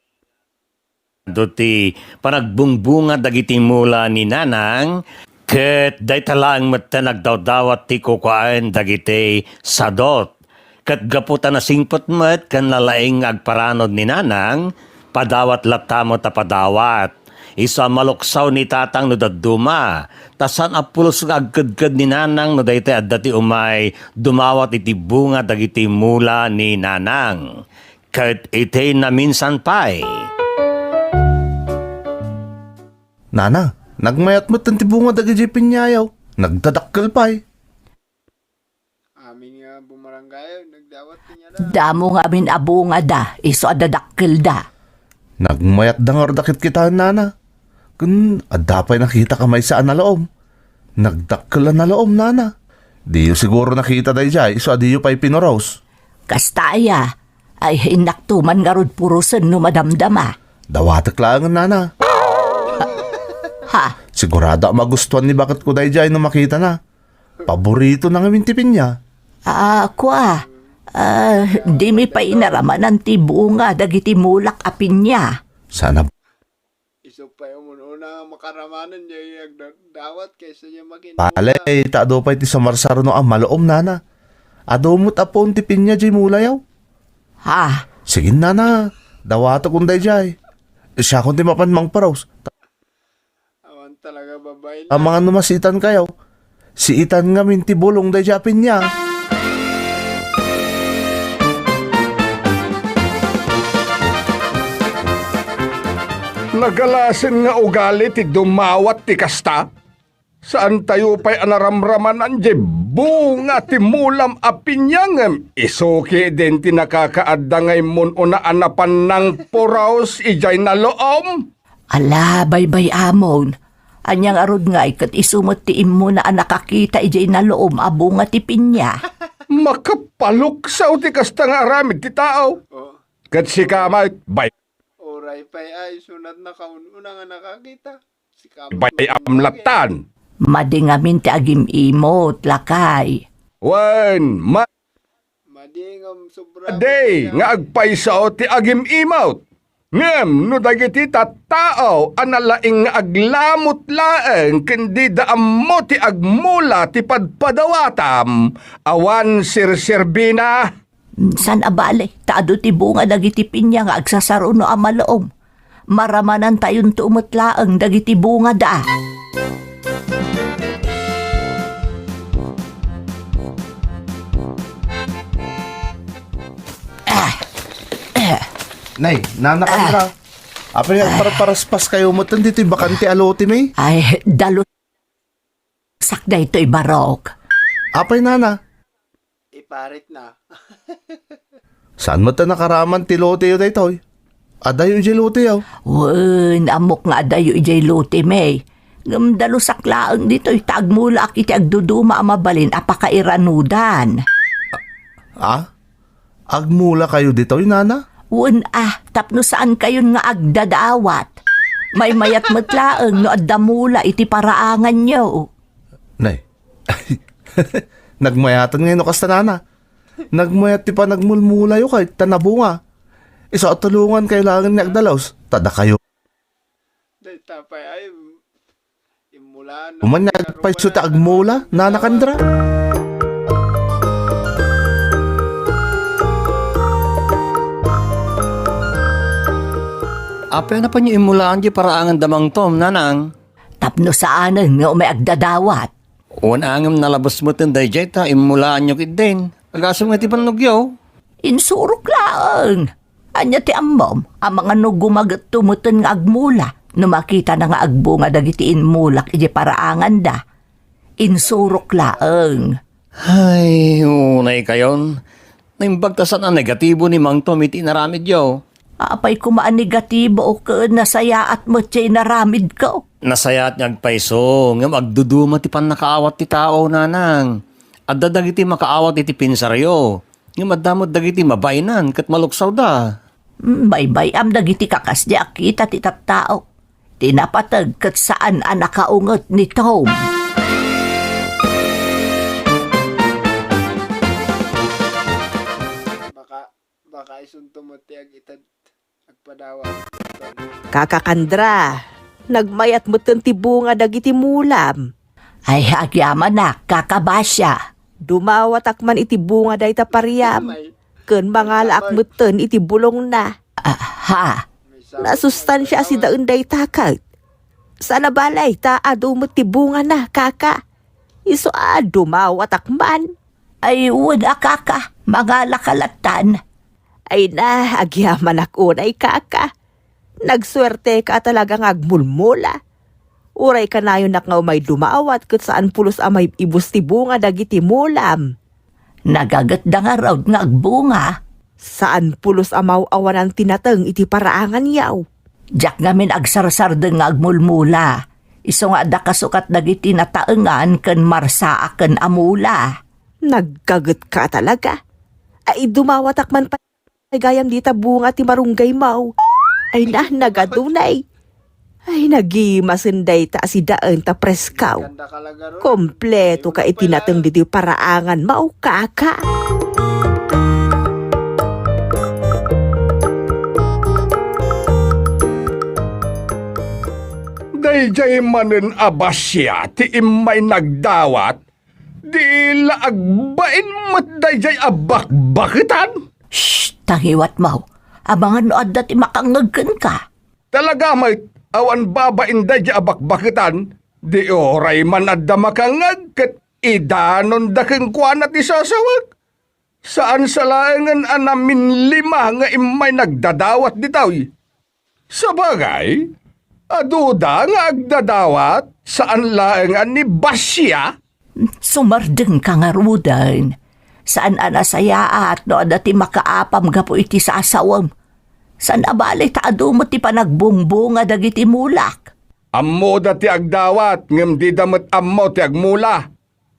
Speaker 2: duti panagbungbunga dagiti mula ni Nanang ket daytalang metta nagdawdawat ti kukuan dagiti sadot ket gaputa na singpot met ken lalaing agparanod ni Nanang padawat latamo ta padawat isa maluksaw ni tatang no daduma. Tasan apulos nga agkadkad ni Nanang no daytoy addati umay dumawat iti bunga dagiti mula ni Nanang. Ket iti na minsan pay.
Speaker 7: Nana, nagmayat mo tanti bunga dagiti pinyayaw. Nagdadakkel pa eh.
Speaker 1: Amin nga bumarangay, nagdawat niya na.
Speaker 6: Damo nga amin abunga da, iso adadakkel da.
Speaker 7: Nagmayat dangar dakit kita nana. Kun adapay nakita kamay saan na loom. Nagdakkel na loom nana. Di siguro nakita day jay, iso adiyo pa'y pinoros.
Speaker 6: Kastaya, ay hinaktuman nga rod purusen no madamdama.
Speaker 7: Dawatak lang nana.
Speaker 6: Ha,
Speaker 7: Sigurado magustuhan ni bakit ko day jay no makita na. Paborito na nga tipin niya.
Speaker 6: kwa, di mi pa inaraman ang tibunga dagiti mulak apin niya.
Speaker 7: Sana
Speaker 1: Iso pa yung una makaramanan niya yung dawat kaysa niya makinula.
Speaker 7: palay, taado pa iti samarsaro no ang maloom nana. Adomot apon tipin niya jay mulayaw.
Speaker 6: Ha,
Speaker 7: Sige nana, dawato kong day jay. Siya kung di mapanmang paros.
Speaker 1: Awan talaga babae
Speaker 7: Ang mga numasitan kayo, si Itan nga minti bulong day japin niya.
Speaker 5: Nagalasin nga ugali ti dumawat ti kasta? Saan tayo pa'y anaramraman anje bunga ti mulam apinyangem? Isuki din ti nakakaadda ngay mun una anapan ng puraos ijay na loom?
Speaker 6: ala baybay amon. Anyang arod nga ikat isumot ti imo na nakakita ijay na loom abunga ti pinya.
Speaker 5: Makapaluksaw ti kasta nga aramid ti tao.
Speaker 1: Oh,
Speaker 5: Kat si kamay,
Speaker 1: oray pa'y ay sunat na kaununa nga nakakita. Si Kamot
Speaker 5: bay amlatan.
Speaker 6: Madingamin ti agim imot, lakay.
Speaker 5: Wen,
Speaker 1: Madingam sobra.
Speaker 5: day nga agpaisaw ti agim imot. Ngem, no dagiti tattao, analaing nga aglamot laeng, kendi daam mo ti agmula ti padpadawatam, awan sirsirbina.
Speaker 6: San abale, taado ti bunga dagiti pinya nga agsasaro no amaloom. Maramanan tayon tuumutlaang dagiti bunga da.
Speaker 7: Nay, nanakandra. Apay nagparaspas kayo mo tan dito bakante alote may.
Speaker 6: Ay, dalo sakda ito'y barok.
Speaker 7: Apay nana.
Speaker 1: Iparit na.
Speaker 7: Saan mo ta nakaraman ti lote yo daytoy? Aday yung jilote yaw.
Speaker 6: Wen, amok nga dayo ijay lote may. Dalo saklaang dito'y tagmula akiti agduduma amabalin apakairanudan.
Speaker 7: Agmula kayo ditoy nana?
Speaker 6: Wen tapno saan kayon nga agdadawat. May mayat matlaang no addamula iti paraangan nyo.
Speaker 7: Nay. Nagmayatan ngayon no kasta nana. Nagmayat ti pa nagmulmula yo kay tanabunga. Isa at tulungan kailangan ni agdalaws. Tada kayo.
Speaker 1: Dahil tapay ay imulan.
Speaker 7: Umanyag pa iso ta agmula, nanakandra.
Speaker 2: Apay na pa niyo imulaan di paraangan damang tom, nanang.
Speaker 6: Tapno saanan nga may agdadawat.
Speaker 2: Unangam nalabas mo tin day jay ta, imulaan niyo kit din. Agasam nga ti panugyaw.
Speaker 6: Insurok laang. Anya ti ammom, ang mga nugumagat tumutan nga agmula, no makita na nga agbunga dagiti inmulak iti paraangan da. Insurok laang.
Speaker 2: Ay, unay kayon. Naimbagtasan ang negatibo ni Mang Tom iti naramid yaw.
Speaker 6: Apay kumaan negatibo o ka nasaya at matiyay naramid ko.
Speaker 2: Nasaya at nagpaiso, nga magduduma ti pan nakaawat ti tao, nanang. At dadagiti makaawat iti pinsaryo. Nga madamot dagiti mabainan kat maluksaw da.
Speaker 6: Baybay am dagiti kakas di akita ti tattao. Tinapatag kat saan ang nakaungot ni Tom.
Speaker 1: Baka isuntumutiag itad agpadawa.
Speaker 3: Kakakandra, nagmayat mo ti bunga dagiti mulam.
Speaker 6: Ay agyaman na, kakabasya.
Speaker 3: Dumawat akman iti bunga dayta pariyam. Ken mangalaak mo iti bulong na.
Speaker 6: Ha?
Speaker 3: Nasustansya si daun dayta kat. Sana balay ta adumot ti bunga na, kaka. Iso dumawat akman.
Speaker 6: Ay wala kaka, mga lakalatan.
Speaker 3: Ay na, agyaman ak unay kaka. Nagswerte ka talagang agmulmula. Uray ka na yun nga umay dumaawat kat saan pulos amay ibusti bunga dagiti mulam.
Speaker 6: Nagagatda nga raw nga agbunga.
Speaker 3: Saan pulos amaw awan ang tinateng iti paraangan yaw.
Speaker 6: Diyak ngamin agsarsardeng nga agmulmula. Iso nga da kasukat dagiti nataengan ken marsaa ken amula.
Speaker 3: Nagkagat ka talaga. Ay dumawatak man pa gayam dita bunga ti marunggay maw. Ay nagadunay. Ay nagimasinday ta si daan ta preskaw.
Speaker 1: Ganda ka lagaro.
Speaker 3: Kompleto ka itinateng diti paraangan maw kaka.
Speaker 5: Dayjay manen abasya ti imay nagdawat, di laagbain mat dayjay abak-bakitan.
Speaker 6: Shh, tangiwat mo. Abangan no adda ti makangagken ka.
Speaker 5: Talaga may awan babain dayjay abak-bakitan, di oray man adda makangag ket idanon dakeng kuan at isasawag. Saan sa laengan anamin 5 nga imay nagdadawat ditaw? Sa bagay, aduda nga agdadawat saan laengan ni Basya?
Speaker 6: Sumardeng ka nga rudan. Saan anasayaat no adda ti makaapam gapo iti sa asawam. Saan abali taado mo ti panagbungbunga dagiti mulak.
Speaker 5: Ammo dati agdawat ngem di damet ammo ti agmula.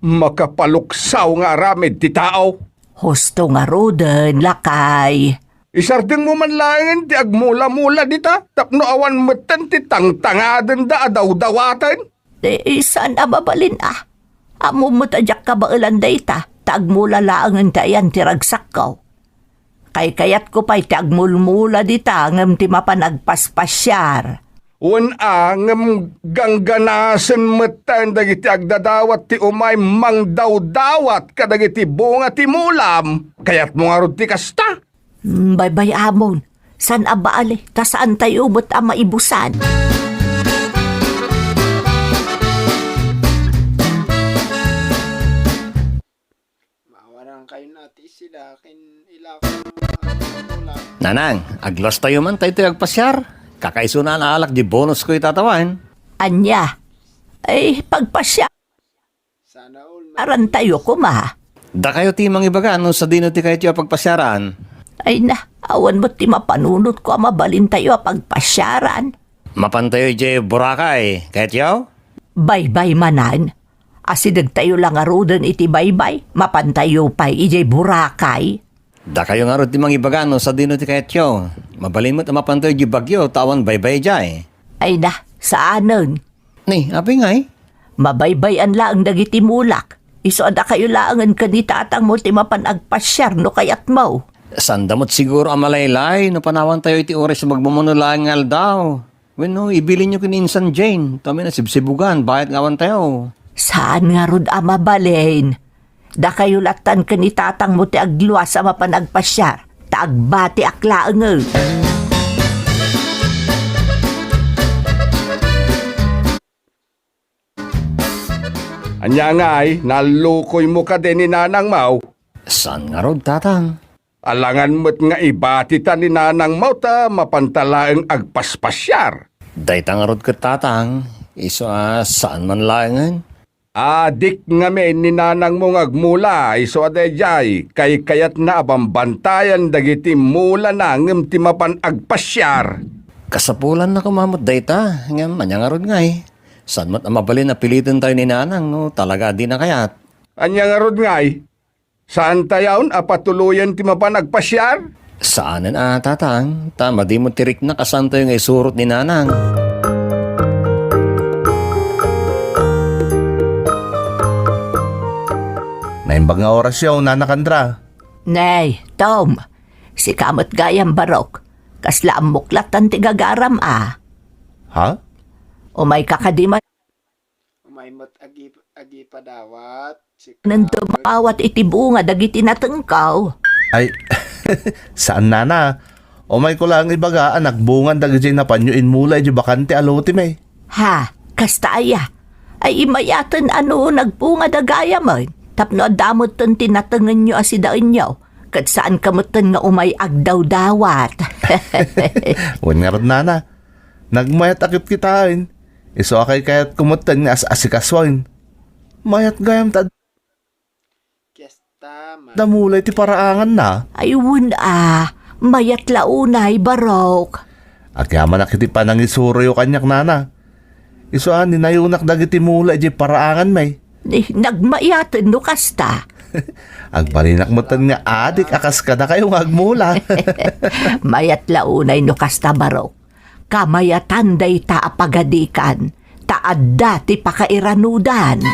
Speaker 5: Makapaluksaw nga aramid ti tao.
Speaker 6: Husto nga rudan, lakay.
Speaker 5: Isardeng mo man langin ti agmula-mula dita. Tapno awan metten ti tangtangaden da adaw-dawatan.
Speaker 6: Saan ababalin ah? Amo mo tadyak ka ba ulanday ta? Tagmula laangan tayan ti ragsakaw. Kay-kayat ko pa'y ti agmulmula dita ngem ti mapanagpaspasyar.
Speaker 5: Ngem gangganasen metten dagiti agdadawat ti umay mangdaw-dawat kadagiti bunga ti mulam. Kayat mo nga rod ti kasta.
Speaker 6: Bye-bye amon. San abaali? Ta saan tayo ba't ang maibusan?
Speaker 1: Mawarang kayo natin sila. Ilakon mo
Speaker 2: Nanang, aglos tayo man tayo agpasyar. Kakaiso na alak di bonus ko itatawan.
Speaker 6: Anya? Ay, pagpasya.
Speaker 1: Sana all.
Speaker 6: Aran tayo ko ma.
Speaker 2: Da kayo timang ibaga no sa dino ti kayo tiyo pagpasyaran.
Speaker 6: Ay na, awan mo ti mapanunot ko mabalin tayo pagpasyaran.
Speaker 2: Mapantayo di Boracay, kayo tiyo?
Speaker 6: Bye-bye manan. Asidag tayo lang arudan iti bye-bye. Mapantayo pa ijay Boracay.
Speaker 2: Da kayo nga rin timang ibaga no sa dino ti kayo tiyo. Mabalin mo't mapantayo di bagyo, tawan bye-bye jay.
Speaker 6: Ay na, saanon?
Speaker 2: Ni, api nga eh.
Speaker 6: Mabaybayan laang dagiti mulak. Iso ada kayo laangan kanitatang mo ti mapanagpasyar no kayat mo.
Speaker 2: Sandamot siguro ang malaylay no panawan tayo iti oras magmumunulangal daw. Bueno, ibilin nyo kininsan Jane. Tami na sibsibugan, bakit ngawan tayo?
Speaker 6: Saan nga rod ama balin? Da kayo latan kanitatang mo ti agluwas sa mapanagpasyar. Taagbati aklaang.
Speaker 5: Anya nga ay, nalukoy mo ka din ni Nanang Mau.
Speaker 2: San nga rod, tatang?
Speaker 5: Alangan mo't nga ibati ta ni Nanang Mau ta mapantalaeng agpaspasyar.
Speaker 2: Dayta nga rod ka, tatang. Iso saan man langan?
Speaker 5: Adik nga men ni Nanang mo ngagmula, iso adayjay, kay kayat na abambantayan dagiti mula na ngem ti mapan agpasyar.
Speaker 2: Kasapulan na kumamot dayta. Ngam, anya nga rod nga eh. San mat mabalin na pilitin tayo ni Nanang, no? Talaga di na kayat.
Speaker 5: Anya nga rod ngay, saan tayawn apatuluyan ti mapan agpasyar?
Speaker 2: Saanan tatang? Tama di mo tirik na kasan tayo ngay surot ni Nanang.
Speaker 7: Naimbag nga oras yaw, nanakandra.
Speaker 6: Nay, Tom, si kamot gayam barok. Kasla ang muklatan ti gagaram
Speaker 7: Ha?
Speaker 6: Umay kakadiman
Speaker 1: Umay mat agi padawat.
Speaker 6: nang awat iti bunga dagiti natengkaw.
Speaker 7: Ay, saan nana? O may ko lang ibaga, anak bungan dagiti na panyuin mula di bakante alote may.
Speaker 6: Ha, kastaya. Ay imayatan nagbunga dagaya man. Tapno damot ton tinatangan nyo asidaan nyo. Kat saan kamutan nga umay agdaw-dawat.
Speaker 7: Wan nga rod nana. Nagmayat akit kitain. Iso akay kaya't kumutan nga as asikaswain. Mayat gayam ta
Speaker 1: Kiyas tama.
Speaker 7: damulay ti paraangan na.
Speaker 6: Ayun mayat launay barok.
Speaker 7: Agyaman na kiti panangisuro yung kanyak nana. Iso ninayunak dagiti mula di paraangan may.
Speaker 6: Nagmayatan no kasta.
Speaker 7: Agbalinak mo tan nga adik akas ka na kayong agmula.
Speaker 6: Mayat launay no kasta barok. Kamayatan day ta apagadikan. Taadda ti pakairanudan.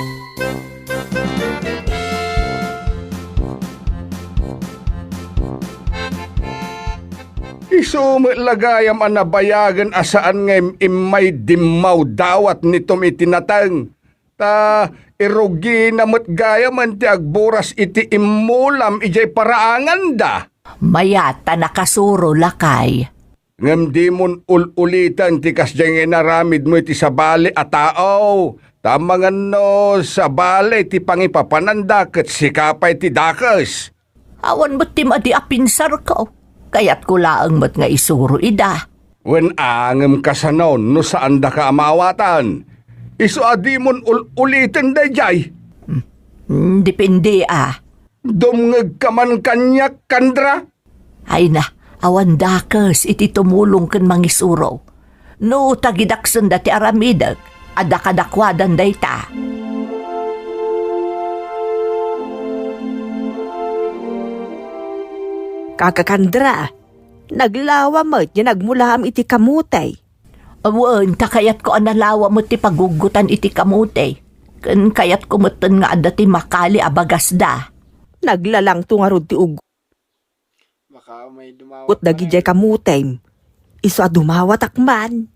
Speaker 4: Iso lagayam anabayagan asaan nga imay dimaw dawat nitom itinatang. Ta irugi na gayam ti agburas iti imulam ijay paraangan da.
Speaker 6: Mayata nakasuro lakay.
Speaker 4: Ngam di mon ulitan ti kasdyang inaramid mo iti sabali at tao. Tamangan no sabali ti pangipapananda ket sikapay ti dakas.
Speaker 6: Awan mo't ti madi apinsar ko. Kaya't kulaang mo't nga isuro ida.
Speaker 4: Wen angem kasanon no saan da ka amawatan. Iso adi mon ulitan da jay.
Speaker 6: Depende
Speaker 4: Dumngeg ka man kanyak kandra.
Speaker 6: Ay na, awan dakas iti tumulong kan mangisuro. No tagidaksan dati aramidag, adakadakwadan dayta.
Speaker 3: Kakakandra, naglawa mo't yung nagmulaham iti kamutay.
Speaker 6: Awan, takayat ko analawa mo ti pagugutan iti kamutay. Kan kayat kumutan nga adati makali abagas da.
Speaker 3: Naglalang tungarod ti ugot
Speaker 1: Baka may dumawa.
Speaker 3: dagi jay kamutay. Iso dumawat akman.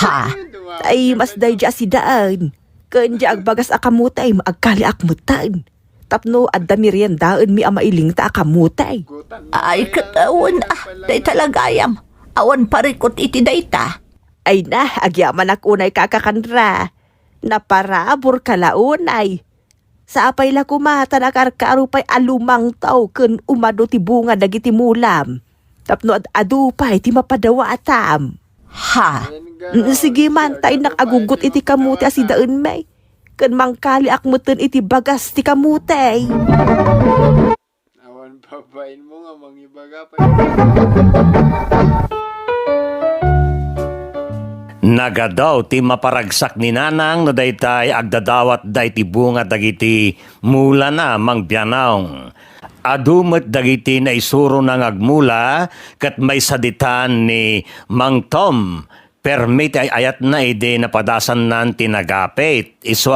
Speaker 6: Ha?
Speaker 3: Ay mas day dya si daan. Kanya agbagas akamutay maagkali akmutan. Tapno adda meriendaan mi amailing ta akamutay.
Speaker 6: Ay katawan day talagayam. Awan parikot iti dayta.
Speaker 3: Ay na, agyaman unay kakakandra. Naparabor kalaunay. Sa apay la kumata nakarkarupay alumang tao kun umado ti bunga dagiti mulam. Tapno adupay ti mapadawa atam.
Speaker 6: Ha?
Speaker 3: Sige man, tayo nakagugot iti kamuti asi daan may. Kun mangkali akmutin iti bagas ti kamutay.
Speaker 1: Awan babain mo nga mangibaga pa.
Speaker 2: Nagadaw ti maparagsak ni Nanang no daytay agdadawat dayti bunga dagiti mula na mangbianaw. Adumet dagiti na isuro ng agmula kat may saditan ni Mang Tom. Permit ay ayat na ide napadasan nan tinagapit. Iso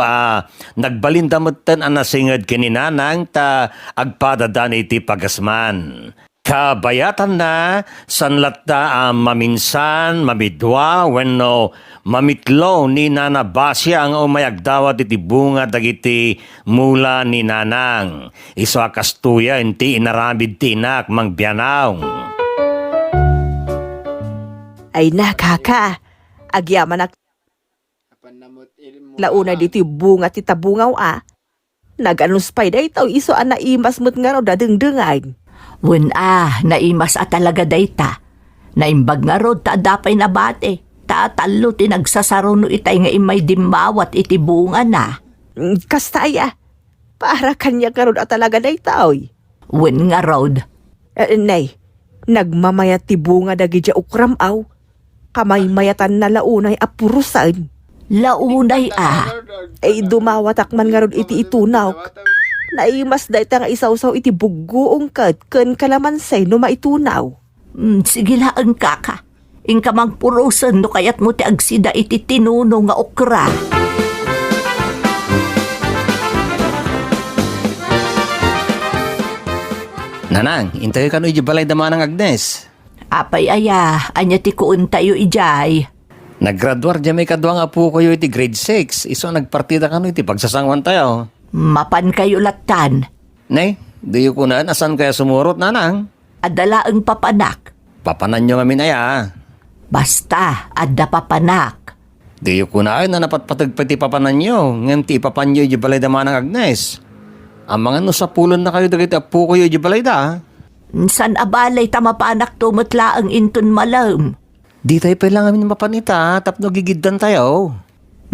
Speaker 2: nagbalindamatan anasingad kininanang ta agpadadan iti pagasman. Kabayatan na sanlatta maminsan, mamidwa, wenno mamitlo ni Nana Basya ang umayagdawat iti bunga dagiti mula ni Nanang. Iso akastuya inti inaramid tinak mangbianaw.
Speaker 3: Ay na, kaka. Agyaman
Speaker 1: Panamot ilmo.
Speaker 3: launa dito bunga ti tabungaw Naganuspay da itaw iso naimas mo't nga raw dadengdengan.
Speaker 6: Wen naimas talaga dayta. Naimbag nga rod ta dapay na bate. Tatalo ti nagsasaruno itay nga imay dimbawat iti bunga na.
Speaker 3: Kasta para kanya karod talaga da itaw.
Speaker 6: Wen nga rod.
Speaker 3: Nay, nagmamayat ti bunga dagi dya ukramaw. Kamay mayatan na launay apurusan.
Speaker 6: Launay
Speaker 3: Ay dumawatak man nga rod iti itunaw. Naimas da ita nga isaw-saw iti bugoong kat ken kalamansay no maitunaw.
Speaker 6: Sige laang kaka. Ingka magpurusan no kayat mo ti agsida iti tinuno nga okra.
Speaker 2: Nanang, intay ka no balay damanang Agnes.
Speaker 6: Apay anya ti kuun tayo ijay.
Speaker 2: Naggraduar dyan may kadwang apo ko iti grade 6. Iso nagpartida ka no iti pagsasangwan tayo.
Speaker 6: Mapan kayo latan.
Speaker 2: Nay, di ko na asan kaya sumurot, Nanang?
Speaker 6: Adala ang papanak.
Speaker 2: Papanan nyo kami na ya.
Speaker 6: Basta, adda papanak.
Speaker 2: Di ko na na napatpatagpati papanan nyo. Ngayon ti papan nyo yung balay damanang Agnes. Ang mga no sa pulon na kayo dagiti apo ko yung balay da.
Speaker 6: San abalay tamapanak tumutla ang intun malam.
Speaker 2: Di tayo pa lang amin mapanita, tapno gigiddan tayo.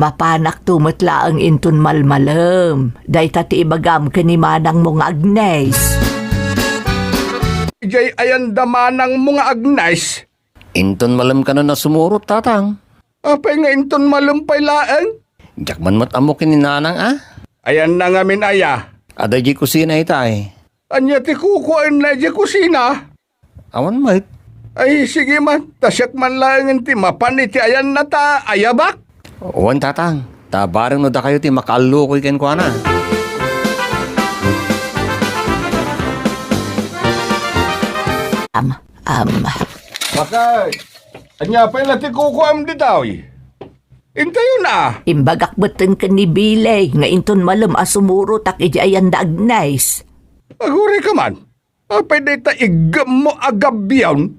Speaker 6: Mapanak tumatla ang inton malmalam. Day tati ibagam kanimanang mga Agnes.
Speaker 4: Ijay ayan damanang mga Agnes.
Speaker 2: Inton malam ka na sumurot, tatang.
Speaker 4: Apay nga inton malumpay laan.
Speaker 2: Jakman mat amo kininanang, ah?
Speaker 4: Ayan na nga min aya.
Speaker 2: Aday di kusina itay.
Speaker 4: Anya ti kukuan na di kusina.
Speaker 2: Awan mait.
Speaker 4: Ay sige man, tasyak man lang ti mapan iti ayan na ta ayabak.
Speaker 2: Uwan, tatang. Tabarang no da kayo ti makalukoy ken kwa na.
Speaker 4: Bakay, anya pa na ti kukuam di dawi. Intayo na.
Speaker 6: Imbagak beten ka ni Bilay nga inton malam asumuro tak ijayan da Agnes.
Speaker 4: Aguri ka man. Apay day ta igam mo agabyawn.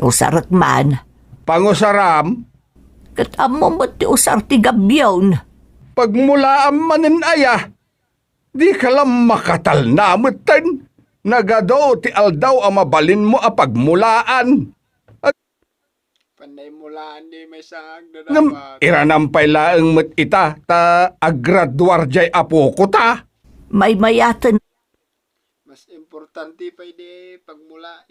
Speaker 6: Usarat man.
Speaker 4: Pangusaram,
Speaker 6: Kat amo mo ti usar ti gabyawn.
Speaker 4: pagmulaan manin aya. Di ka lang makatal na mutan. Nagado ti aldaw ang mabalin mo a pagmulaan.
Speaker 1: Panay mulaan di may sangag na
Speaker 4: Ngam,
Speaker 1: dapat.
Speaker 4: iranampay laang mat ita, ta agraduar jay apo ko ta.
Speaker 6: May mayatan
Speaker 1: Mas importante pa di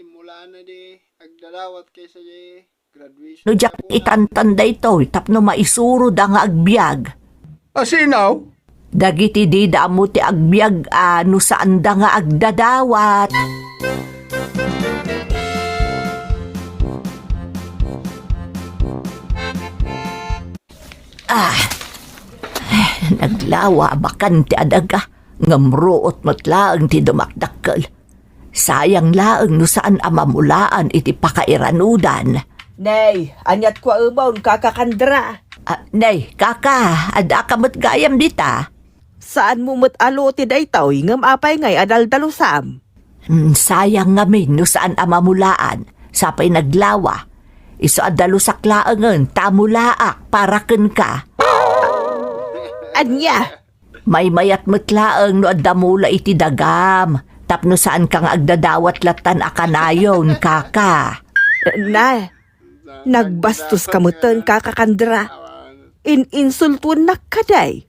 Speaker 1: imula na di agdadawat kaysa di graduation.
Speaker 6: no jak itantanday to tapno maisuro da nga agbyag.
Speaker 4: Asinaw?
Speaker 6: Dagiti di da mo ti agbyag no saan da nga agdadawat. Naglawa bakan ti adaga, ngamruot matlaang ti dumakdakkel. Sayang laang no saan amamulaan iti pakairanudan.
Speaker 3: Nay, anyat kwa umon kakakandra.
Speaker 6: Nay, kaka, ada ka mo't gayam dita.
Speaker 3: Saan mo mat alo ti daytoy ngam apay ngay adaldalusam.
Speaker 6: Sayang ngamin no saan amamulaan, sapay naglawa. Iso adalusak laangan, tamulaak, paraken ka.
Speaker 3: Anya,
Speaker 6: May mayat matlaang no adamula iti dagam. Tapno saan kang agdadawat latan akanayon, kaka.
Speaker 3: na, nagbastos kamutan kakakandra. Insultun na kaday.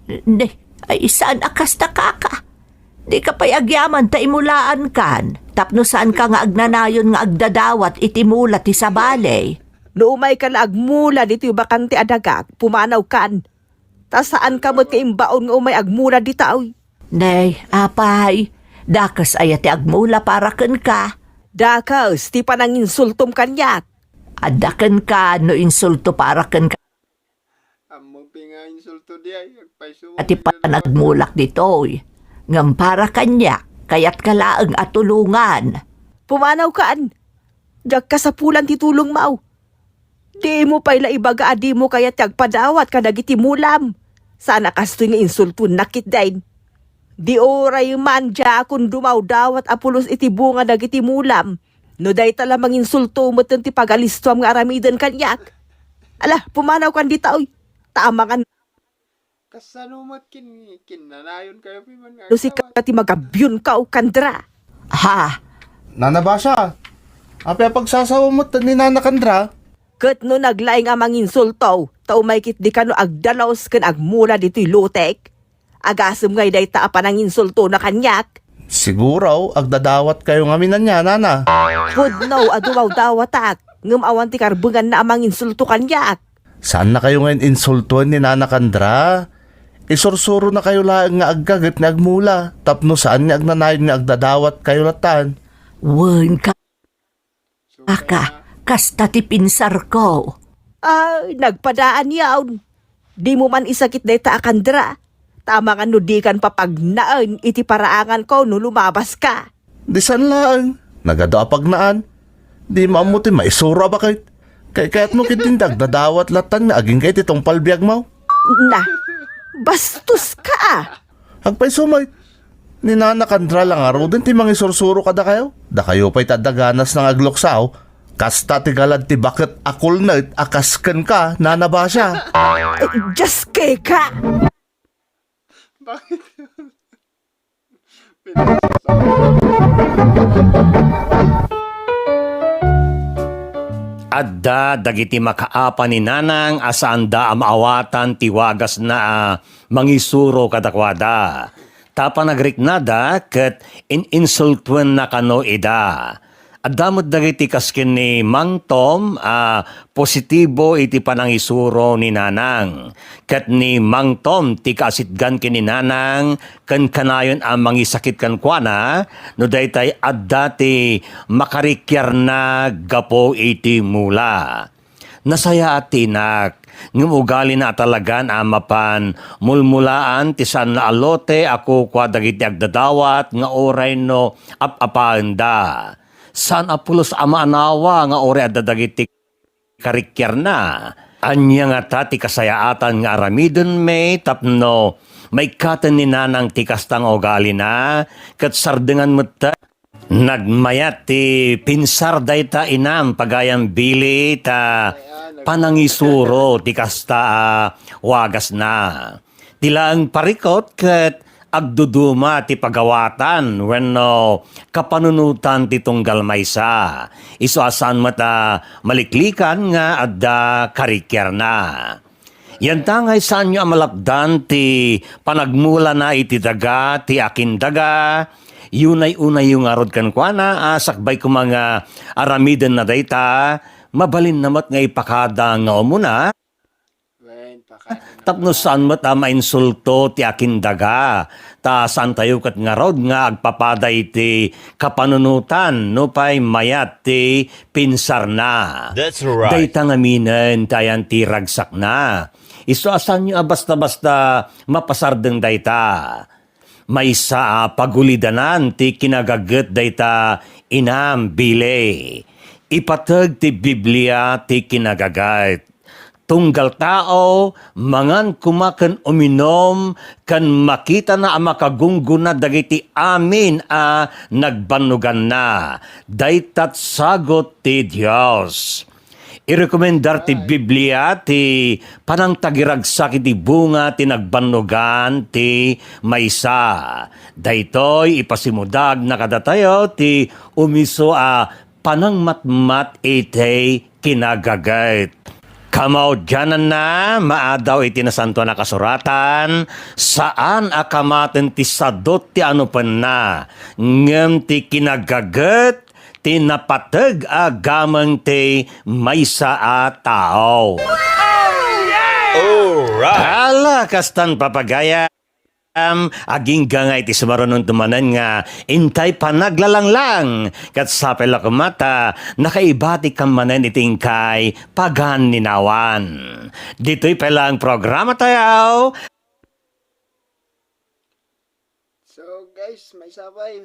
Speaker 6: Di, ay saan akas na kaka? Di ka pa'y agyaman ta imulaan kan. Tapno saan ka nga agnanayon nga agdadawat itimulat ti sabalay.
Speaker 3: No umay ka na agmula dito yung bakante adagak, pumanaw kan. Ta saan ka mo't kaimbaon nga umay agmula dito ay.
Speaker 6: Nay, apay, dakas ayati agmula para ken ka.
Speaker 3: Dakas, ti pa nang insultom kanyak.
Speaker 6: Adaken ka no insulto para ken ka.
Speaker 1: Among pinga insulto di ay agpaiso.
Speaker 6: Ati pa nagmulak ditoy. Ngam para kanya, kayat kalaang atulungan.
Speaker 3: Pumanaw kaan. Diyak ka sa pulan titulong mau. Di mo pa'y ibaga adi mo kaya tiyagpadawat ka dagiti mulam. Sana kastoy nga insultun nakit dain. Di oray man dya akong dumaw dawat apulos iti bunga dagiti mulam. No day talamang insulto mo ti pagalistuam nga aramidan kanyak. Ala, pumanaw kan di taoy. Taamangan
Speaker 1: Kasanumat kinanayon kayo piman nga.
Speaker 3: no si kati magabyon ka o kandra.
Speaker 6: Ha,
Speaker 7: Nanabasa. Apya pagsasawa mo ni Nana Kandra.
Speaker 3: Kat no naglay nga manginsulto, tao may kit di ka no agdalaos kan agmula dito'y lutek. Agasam ngay day taapan ang insulto na kanyak.
Speaker 7: Siguro, agdadawat kayo nga minan niya, Nana.
Speaker 3: Pud no, aduwaw dawatak. Ngam awan ti karbungan na amang insulto kanyak.
Speaker 7: Saan na kayo ngayon insultuan ni Nana Kandra? Isursuro na kayo lang nga aggagat nga agmula. Tapno saan nga agnanayon nga agdadawat kayo latan.
Speaker 6: wen ka. Kaka, kasta ti pinsar ko.
Speaker 3: Ay, nagpadaan yawn. Di mo man isakit day ta akandra. Tama nga no di kan papagnaan iti paraangan ko no lumabas ka.
Speaker 7: Di saan lang? Nagadapagnaan. Di maamuti maisura ba kahit? Kaya't mo kitindag dadawat latan nga aging kahit itong palbiag mo.
Speaker 3: Na, bastos ka.
Speaker 7: Hagpay sumay. Ni Nana Kandra lang araw din ti mangisursuro kada kayo. Da kayo pa'y tadaganas ng agloksaw. Kasta ti galad ti bakit akul na akasken ka, nanaba siya.
Speaker 3: Just kay ka.
Speaker 1: Bakit?
Speaker 2: adda dagiti makaapa ni nanang asaan da amaawatan tiwagas na mangisuro kadakwada. Tapa nagriknada ket ininsultwen na kano ida. Adamot dagiti kaskin ni Mang Tom positibo iti panangisuro ni nanang. Ket ni Mang Tom ti kaasitgan kini nanang ken kanayon ang mangisakit kan kuana no daytay adda ti makarikyar na gapo iti mula. Nasaya at tinak, ngem ugali na talagan amapan mulmulaan ti san na alote ako kwa dagiti agdadawat nga oray no apapanda. San apulos ama anawa nga oray adda dagiti karikyar na. Anya nga ta ti kasayaatan nga aramidon may tapno may katan ni nanang ti kastang ugali na ket sardengan mutta. Nagmayat ti pinsar dayta inam pagayang bili ta panangisuro ti kasta wagas na. Tilang parikot ket agduduma ti pagawatan wenno kapanunutan ti tunggal maysa. Isu asan mata maliklikan nga adda karikyar na. Yan tangay saan nyo amalapdan ti panagmula na iti daga ti akin daga. Yunay-unay yung arod kan kuana, sakbay ko mga aramiden na dayta, mabalin namat nga ipakada nga umuna. Tapno saan mo't mainsulto ti akin daga, ta saan tayo kat nga rod nga agpapaday ti kapanunutan, no pa'y mayat ti pinsar na.
Speaker 7: That's right.
Speaker 2: Dayta nga minen, tayan ti ragsak na. Iso asan nyo basta-basta mapasardeng dayta. May sa pagulidanan ti kinagaget dayta inam bile. Ipatag ti Biblia ti kinagagat. Tunggal tao, mangan kumakan uminom, kan makita na makagungguna dagiti amin nagbanugan na. Daytat sagot ti Dios. Irekomendar ti Biblia ti panang tagiragsak iti bunga ti nagbanugan ti maysa. Daytoy ipasimudag na kadatayo ti umiso panang matmat iti kinagagayt. Kamaw dyanan na maadaw iti nasanto na kasuratan saan akamaten ti sadot ti anupan na ngem ti kinagagat tinapatag agamang ti maysa tao.
Speaker 7: Alright.
Speaker 2: Hala, kastan papagaya. Aging gangay ti sumarunon tumanan nga intay panaglalanglang kat sapel ako mata nakaibati kamanan iting kay pagan ninawan. Dito'y palang programa tayo.
Speaker 1: So guys, may sabay.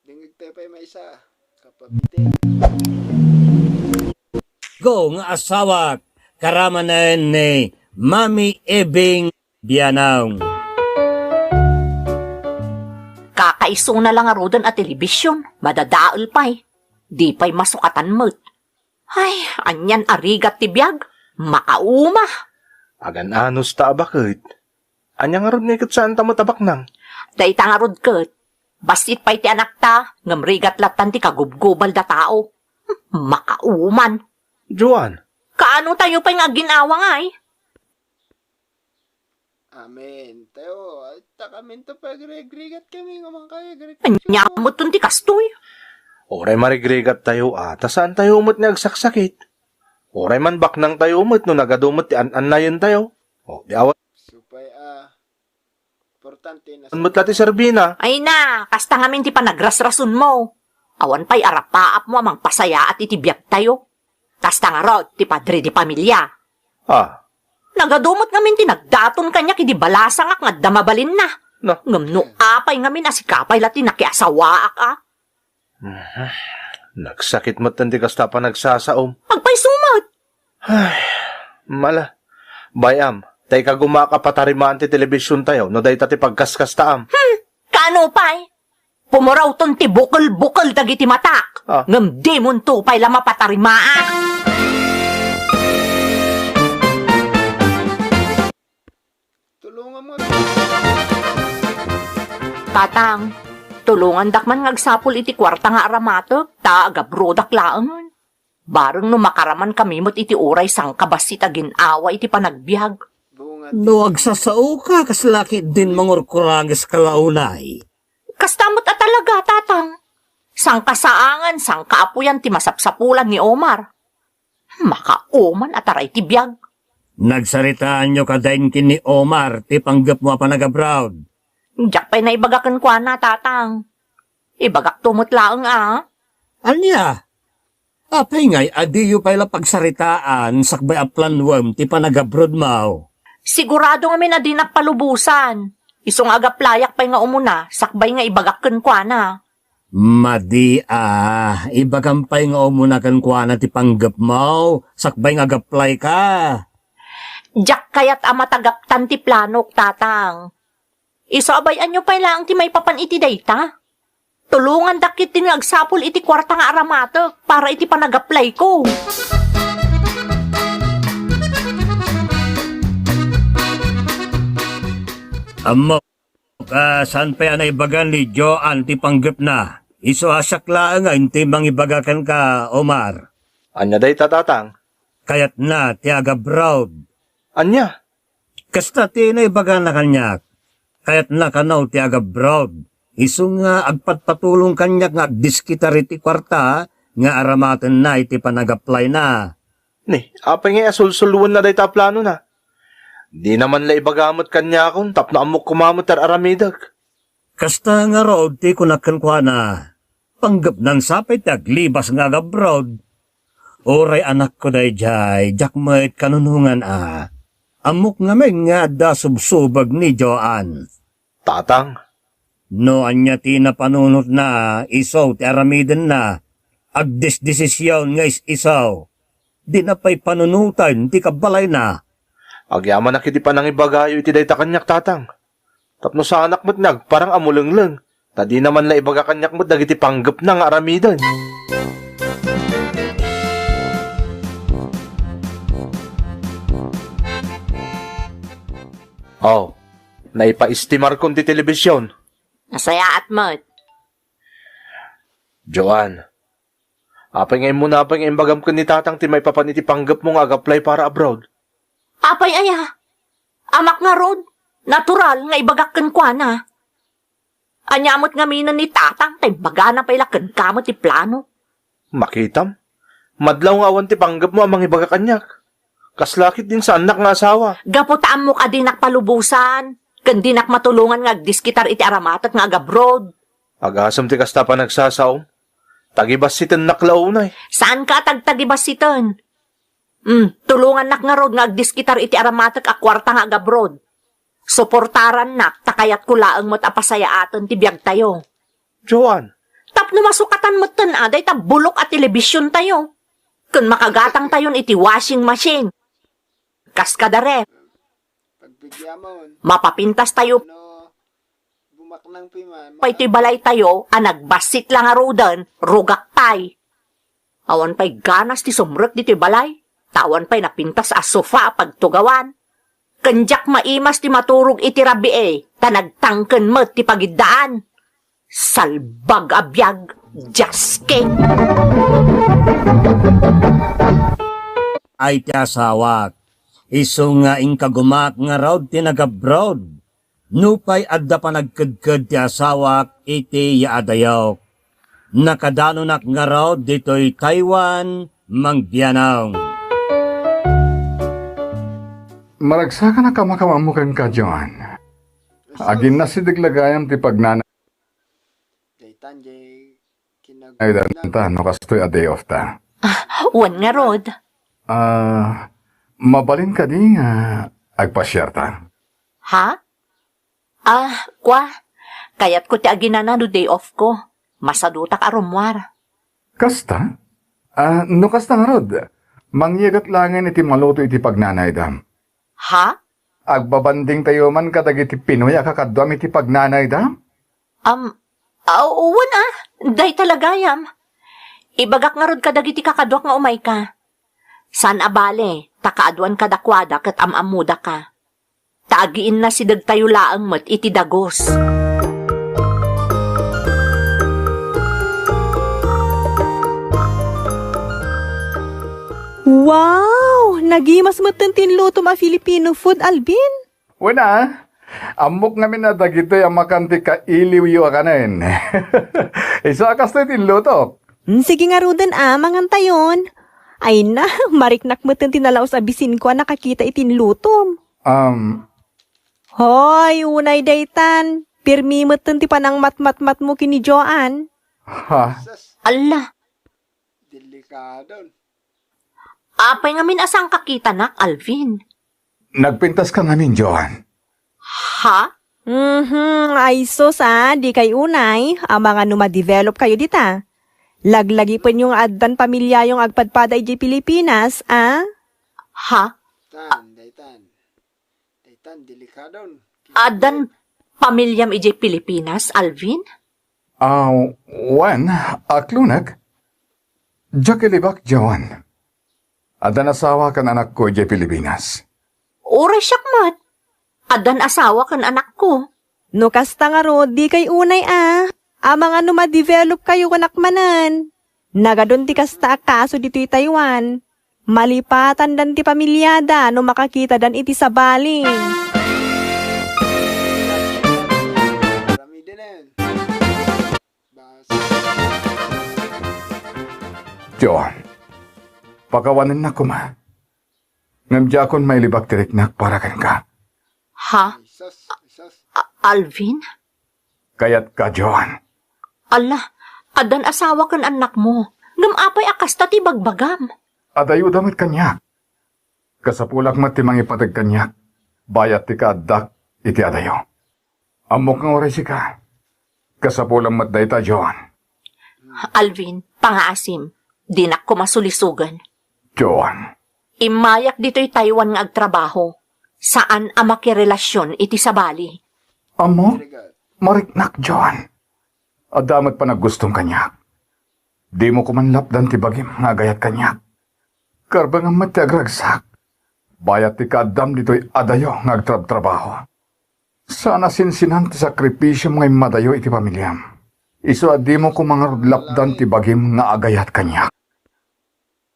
Speaker 1: Dingig tayo pa may isa. Kapabiti.
Speaker 2: Go nga asawa karamanan ni Mami Ebing Bianaw.
Speaker 6: Kakaisong na lang arudan at telebisyon, madadaal pa'y. Di pa'y masukatan mo't. Ay, anyan arigat ti biyag, makauma.
Speaker 5: Agan anos ta abakit. Anyang arod nga ikat saan tamo tabak nang.
Speaker 6: Dayta nga rod ket, basit pa'y ti anak ta, ngamrigat latan ti kagubgubal da tao. Makauman.
Speaker 5: Joan,
Speaker 6: Kaano tayo pa'y nga ginawa nga eh?
Speaker 1: Amen. Tayo, takamin to pag-regrigat kami nga mga kaya.
Speaker 6: Anyamot tun ti kastoy.
Speaker 5: oray marigregat tayo saan tayo umot nga agsaksakit. Oray man baknang tayo umot no nagadumot ti an-anayon tayo. O, di awan
Speaker 1: Supay, importante na
Speaker 5: umot lati Serbina.
Speaker 6: Ay na, kasta ngamin ti panagrasrason mo. Awan pa'y arapaap mo amang pasaya at itibiyag tayo. Kasta nga rod, ti padre di pamilya. Nagadumot ngamin ti nagdaton kanya kidi balasangak nga damabalin na.
Speaker 5: No.
Speaker 6: Ngamno apay ngamin asikapay lati nakiasawaak
Speaker 5: Nagsakit mo tanti kasta pa nagsasaom.
Speaker 6: Magpay sumat.
Speaker 5: Mala. Bayam, tay ka gumaka patarimaan ti telebisyon tayo, no day tati pagkaskastaam.
Speaker 6: Kaano pa'y? Pumuraw ton ti bukol-bukol dagiti matak. Ngam di mon to pa'y lama patarimaan.
Speaker 1: tulungan mo.
Speaker 6: Tatang, tulungan dakman ngagsapol iti kwarta nga aramatok, ta agabrodak laangan. Bareng no makaraman kami mo't iti uray sang kabasit agin awa iti panagbiag.
Speaker 1: Bunga
Speaker 2: No agsasao ka kaslaki din mangurkurangis kalaunay.
Speaker 6: Kastamot at talaga, tatang. Sang kasaangan, sang kaapuyan ti masapsapulan ni Omar. Makauman at aray ti biyag.
Speaker 2: Nagsaritaan nyo ka din kini Omar, ti panggap mo panagabroad.
Speaker 6: Diyak pa'y naibagakan kwa na, tatang. Ibagak tumot laang
Speaker 2: Anya? Apay ngay, adiyo pa'y pagsaritaan, sakbay aplanwam, ti panagabroad mo.
Speaker 6: Sigurado nga may na dinak palubusan. Isong agaplayak pa'y nga umuna, sakbay nga ibagakan kwa na.
Speaker 2: Madi ibagampay nga umunakan kwa na ti panggap mo, sakbay nga gaplay ka.
Speaker 6: Diyak kaya't amatagaptan ti planok, tatang. Isabayan nyo pa'y lang ti may papan iti dayta. Tulungan dakit ti nagsapol iti kwarta nga aramatok para iti panag-apply ko.
Speaker 2: Amo, saan pa yan ay bagan ni Joan ti panggap na? Iso asakla nga inti mangibagakan ka, Omar.
Speaker 5: Anya day tatatang?
Speaker 2: Kayat na ti agabroad.
Speaker 5: Anya?
Speaker 2: Kasta ti na ibagan na kanyak. Kayat na kanaw ti agabroad. Iso nga agpatpatulong kanyak nga diskitar iti kwarta nga aramaten na iti panag-apply na.
Speaker 5: Ni, apay nga asulsuluan na day ta plano na. Di naman la ibagamot kanya akong tap na amok kumamot ar aramidag.
Speaker 2: Kasta nga road ti kunakan kwa na. Panggap nan sapay ti aglibas nga agabroad. Oray anak ko day jay, jakmait kanunungan Amok nga may nga da subsubag ni Joan.
Speaker 5: Tatang,
Speaker 2: No anya ti napanunot na isaw ti aramiden na. Agdesisyon nga isaw. Di na pa'y panunutan ti kabalay na.
Speaker 5: agyaman na kiti panang ibagayo iti day ta kanyak tatang. Tapno sa anak mo't parang amulenglang. Tadi naman la ibaga kanyak mo't dagiti panggap na nga aramidan. Oh, naipaistimar kon ti telebisyon.
Speaker 6: Nasaya at mat.
Speaker 5: Joan, apay ngayon muna apay ngayon bagam ko ni tatang ti may papan iti panggap mo nga ag-apply para abroad.
Speaker 6: Apay aya. Amak nga rod. Natural nga ibagakan kwa na. Anyamot nga minan ni tatang tay baga na pailakan kamot ti plano.
Speaker 5: Makitam, madlaw nga awan ti panggap mo amang ibaga kanyak. Kaslakit din sa anak nga asawa.
Speaker 6: Gaputaan mo ka dinak palubusan. Kandinak matulungan nga agdiskitar iti aramatat nga agabroad.
Speaker 5: Agasam ti kasta pa nagsasaom. Tagibas sitin naklaunay.
Speaker 6: Saan ka tagtagibas sitan? Tulungan nak nga rod nga agdiskitar iti aramatak a kwarta nga agabroad. Suportaran nak, takayat ko laang mo't apasayaatan ti biyag tayo.
Speaker 5: Joan,
Speaker 6: Tapno masukatan mo't aday ta bulok at telebisyon tayo. Kun makagatang tayon iti washing machine. Kaskadare,
Speaker 1: pagpigyamon.
Speaker 6: mapapintas tayo
Speaker 1: No, bumaknang piman.
Speaker 6: pa iti balay tayo, nagbasit lang nga rodan, rugak tay. Awan pa'y ganas ti sumrek di ti balay. Tawan pa'y napintas a sofa pagtugawan. Kanjak maimas ti maturog iti rabi tanagtangken met ti pagidaan. Salbag abiyag, jasking.
Speaker 2: Ay ti asawak. Iso nga ingkagumak nga raw ti nagabroad. Nupay adda pa nagkadkad ti asawak iti yaadayok. Nakadanunak nga raw dito'y Taiwan, Mangbianaw.
Speaker 4: Maragsakan na kamakawamukan ka, John. Agin na si diglagayam ti pagnanay
Speaker 1: Daytan jay kinag.
Speaker 4: danta no kastoy a day off ta.
Speaker 6: Wan nga rod.
Speaker 4: Mabalin ka di nga agpasyar ta.
Speaker 6: Ha? Kwa. Kayat ko ti aginana do day off ko. Masadutak arumwar.
Speaker 4: Kasta? No kasta nga rod. Mangyagat langan iti maluto iti pagnanay dam.
Speaker 6: Ha?
Speaker 4: Agbabanding tayo man kadag iti Pinoy akakadwam iti pagnanay dam?
Speaker 6: Uwan Day talagayam. Ibagak nga rod kadag iti kakadwak nga umay ka. San abale, takaaduan kadakwada kat amamuda ka. Taagiin na si dagtayo laang mat iti dagos.
Speaker 3: Wow! Nagimas mo tinluto ma Filipino food, Alvin?
Speaker 4: Wala. Amok ngamin na dagito yung makanti ka iliw yung kanin. Isa kas na tinlutok.
Speaker 3: Sige nga Rudan mangan tayon. Ay na, mariknak mo tinalaos abisin ko nakakita itinlutom. Hoy, unay daytan. Pirmi mo ti panang mat-mat-mat mo kini Joan.
Speaker 4: Ha?
Speaker 6: Ala,
Speaker 1: Delikado.
Speaker 6: apay ngamin asang kakita nak, Alvin.
Speaker 4: Nagpintas ka ngamin, Joan.
Speaker 6: Ha?
Speaker 3: Ay sos di kay unay. Ang mga numa-develop kayo dita. Laglagi pa yung addan pamilya yung agpadpada iji Pilipinas,
Speaker 6: Ha?
Speaker 1: Daytan, delikado.
Speaker 6: Adan pamilyam ije Pilipinas, Alvin?
Speaker 4: Wan, aklunak. Jakilibak, Joan. Adan asawa kan anak ko, J. Pilipinas.
Speaker 6: Oray syakmat. Adan asawa kan anak ko.
Speaker 3: No kasta nga ro, di kay unay Ang mga numa-develop kayo kanakmanan. Nagadon ti kasta kaso dito Taiwan. Malipatan dan ti pamilyada no makakita dan iti sa baling.
Speaker 1: Marami din yan. Bas.
Speaker 4: Joan, pakawanan na ko ma. Ngamdya akong may libak tiriknak para kan ka.
Speaker 6: Ha?
Speaker 1: Isas.
Speaker 6: Alvin?
Speaker 4: Kayat ka, Joan.
Speaker 6: Ala, adan asawa kan anak mo. Ngamapay akasta ti bagbagam.
Speaker 4: Adayo damit kanyak. Kasapulak matimang ipatag kanyak. Bayat ti kaadak iti adayo. Amok nga oray si ka. Kasapulang matday ta, Joan.
Speaker 6: Alvin, pangaasim. Dinak ko masulisugan.
Speaker 4: Joan.
Speaker 6: Imayak dito'y Taiwan nga agtrabaho. Saan ang makirelasyon iti sa bali?
Speaker 4: Amok? Mariknak, Joan. Adamat pa naggustong kanyak. Di mo kumanlapdan ti bagim nga gayat kanyak. Karbang ang matiagragsak. Bayat ti kaadam dito'y adayo nga agtrab-trabaho. Sana sinsinan ti sakripisyo ngay madayo iti pamilyam. Iso di mo kumangarlapdan ti bagim nga agayat kanyak.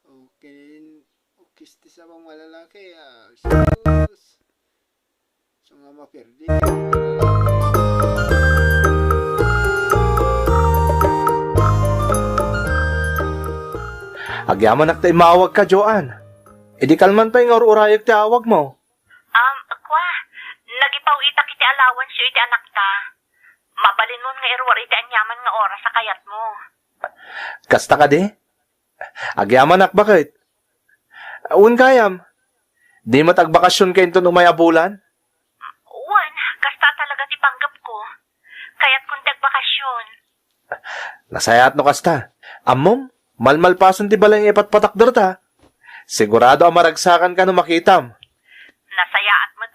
Speaker 1: Okay, sa mga malalaki. Sus. So nga maperdi.
Speaker 5: Agyaman nak tayo maawag ka, Joan. Di kalman pa yung urayag ti awag mo.
Speaker 6: Kwa, nagipaw ita kiti alawan siyo iti anak ta. Mabalinon nga irwar iti anyaman nga oras sa kayat mo.
Speaker 5: Kasta ka di? Agyaman nak bakit? Un kayam. Di matagbakasyon kayo ito umayabulan?
Speaker 6: Wan, kasta talaga ti panggap ko. Kaya't kung tagbakasyon.
Speaker 5: Nasayat no kasta. Amom, malmalpasan ti balay ng ipatpatak ta. Sigurado ang maragsakan ka no makitam.
Speaker 6: Nasayaat mo't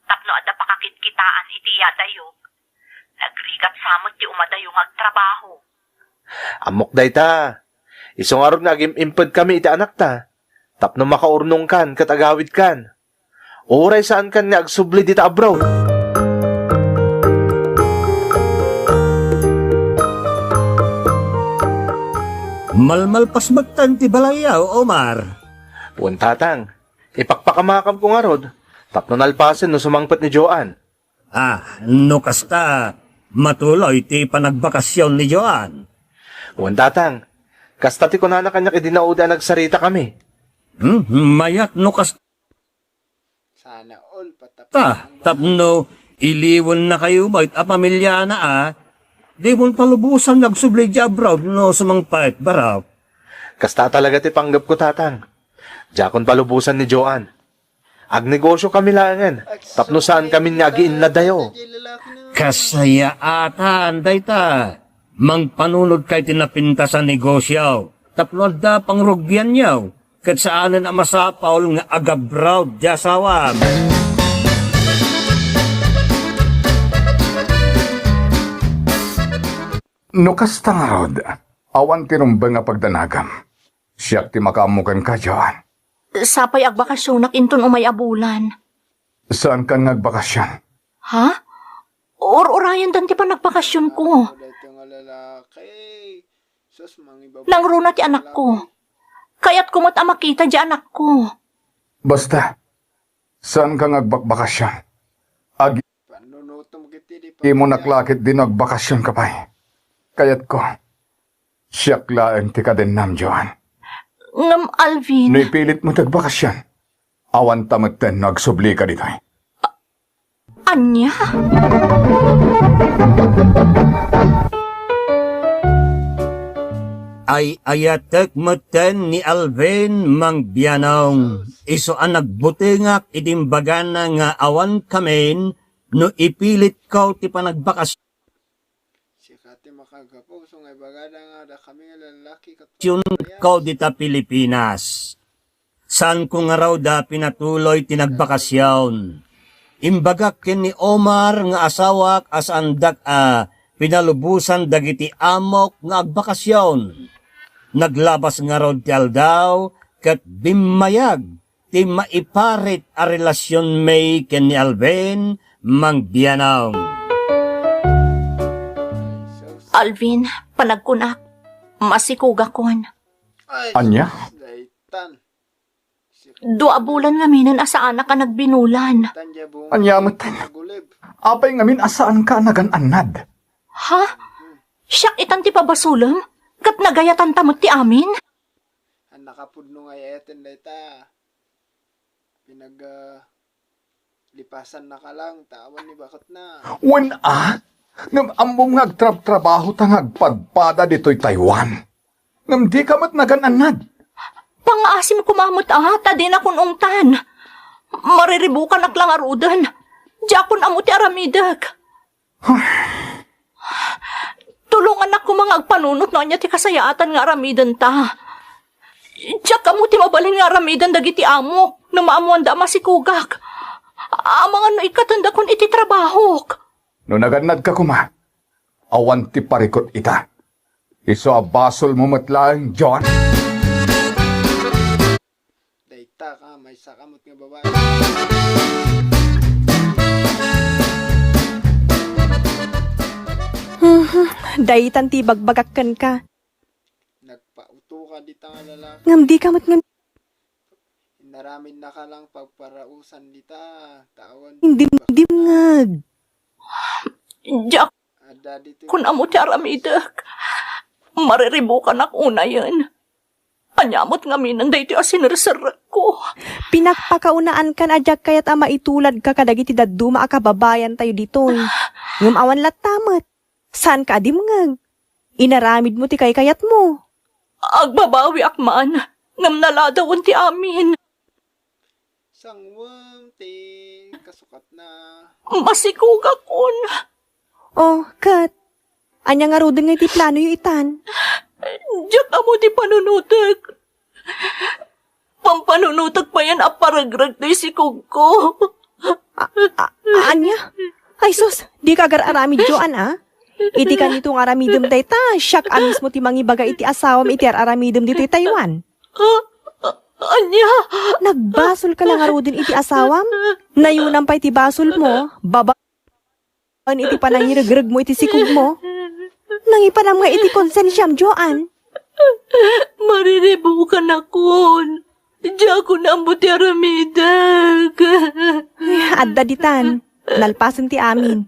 Speaker 6: tapno adda pakakitkitaan iti yadayog. Nagrigat samot ti umadayong agtrabaho.
Speaker 5: Amok day ta. Isong araw nga impad kami iti anak ta. Tapno makaurnong kan, katagawid kan. Oray saan kan nga agsubli dita abroad.
Speaker 2: Malmalpas magtan ti balayaw, Omar.
Speaker 5: Puntatang, ipakpakamakam ko nga rod. Tapno nalpasin no sumangpat ni Joan.
Speaker 2: No kasta, matuloy ti panagbakasyon ni Joan.
Speaker 5: Puntatang, kasta ti kunana kanyak idinauda nagsarita kami.
Speaker 2: Mayat no kasta,
Speaker 1: Sana all patapos.
Speaker 2: tapno iliwan na kayo bait a pamilya na Di mo palubusan nagsubli di abroad no sumangpait baraw.
Speaker 5: Kasta talaga ti panggap ko, tatang. Jakon palubusan ni Joan. Agnegosyo kami langan. Tapno saan kami nga giinladayo.
Speaker 2: Kasaya atan, dayta. Mang panunod kay tinapinta sa negosyo. Tapno da pangrugyan niyaw. Kat saanan ang masapaw nga agabroad di asawam.
Speaker 4: No kasta nga rod, awan tinumbang nga pagdanagam. Siyak ti makamukan ka, Joan.
Speaker 6: Sapay agbakasyonak inton umayabulan.
Speaker 4: Saan ka nagbakasyon?
Speaker 6: Ha? Or-orayan dan ti pa nagbakasyon ko.
Speaker 1: Dito nga lalaki. Sus, mga iba.
Speaker 6: Langruna ti anak ko. Kaya't kumot ang makita di anak ko.
Speaker 4: Basta, saan ka nagbakbakasyon? Agi
Speaker 1: Panunutom kiti di pa.
Speaker 4: mo naklakit din nagbakasyon ka pa. Kayat ko, siyak laeng ti ka din nam, Joan.
Speaker 6: Ngam Alvin,
Speaker 4: Nipilit mo tagbakasyon. Awan tamat din nagsubli ka dito.
Speaker 6: anya?
Speaker 2: Ay ayatek meten ni Alvin mang biyanong. Iso ang nagbutingak idimbagana nga awan kamen no ipilit ko ti panagbakas
Speaker 1: Si kati makagapo. So nga bagada nga da kami nga lalaki kat.
Speaker 2: yun ko dita Pilipinas. Saan ko nga raw da pinatuloy tinagbakasyon. Imbagak kin ni Omar nga asawak as andak pinalubusan dagiti amok nga agbakasyon. Naglabas nga raw ti aldaw kat bimayag ti maiparit a relasyon may ken ni Alvin mang biyanong.
Speaker 6: Alvin, panagkunak. Masikuga kon.
Speaker 1: Ay,
Speaker 4: Anya?
Speaker 1: Daitan. Si
Speaker 6: Dua bulan nga minan asa anak ka nagbinulan.
Speaker 1: Tanya bunga.
Speaker 4: Anyamat.
Speaker 1: Nagulib.
Speaker 4: Apay ngamin asaan ka nagananad?
Speaker 6: Ha? Siyak itan ti pabasulam? Kat nagayatan tamot ti amin?
Speaker 1: Ang nakapudno nga eten daita. Pinag lipasan na ka lang. Tawan ni bakit na.
Speaker 4: Wan ngam ambong nagtrabaho tangag pagpada dito'y Taiwan. Ngam di ka mat nagananad.
Speaker 6: Pangaasim kumamot tadi na kun ungtan. Mariribukan ak lang arudan. Jakon amo ti aramidag. Tulungan ako mga agpanunot na niya ti kasayaatan nga aramidan ta. Diyak amo ti mabalin nga aramidan dagiti amo na maamuan da masikugak. Mga no ikatanda kun iti trabahok.
Speaker 4: No naganad ka kuma, awan ti parikot ita. Iso abasol mo matlang, John.
Speaker 1: Daita ka. May sakamot nga babae.
Speaker 3: Daitan ti bagbagakkan ka.
Speaker 1: Nagpauto ka dita nga lalaki.
Speaker 3: Ngam di ka mat ngam
Speaker 1: Naramin na ka lang pagparausan dita. Tawan.
Speaker 3: dim ngag.
Speaker 6: Diyak
Speaker 1: Ada dito.
Speaker 6: kun amo ti aramidag. Mariribukan ak una yan. Anyamot nga minan day ti asinarsarak ko.
Speaker 3: Pinagpakaunaan kan adyak kayat ama itulad ka kadagiti daduma akababayan tayo ditoy. Ngam awan latamat. Saan ka adim ngag? Inaramid mo ti kayat mo.
Speaker 6: Agbabawi akman. Ngam naladawan ti amin.
Speaker 1: Sangwam ti kasukat na.
Speaker 6: Masikuga kun.
Speaker 3: Oh, kat. Anya nga rodin nga iti plano yu itan.
Speaker 6: Diyak amo ti panunutag. Pampanunutag pa yan aparagrag na isikog ko.
Speaker 3: Anya? Ay sus, di ka agar aramid Joan Iti ka nitong aramidem day ta. Siyak amis mo ti mangibaga iti asawam iti aramidem dito Taiwan.
Speaker 6: Anya?
Speaker 3: Nagbasol ka lang rodin iti asawam? Nayunan pa iti basol mo, baba iti panangiragrag mo iti sikog mo. Nangipanam nga iti konsensyam, Joan.
Speaker 6: Mariribukan akon. Diyak ko na mo ti aramidag.
Speaker 3: Adda ditan, nalpasan ti amin.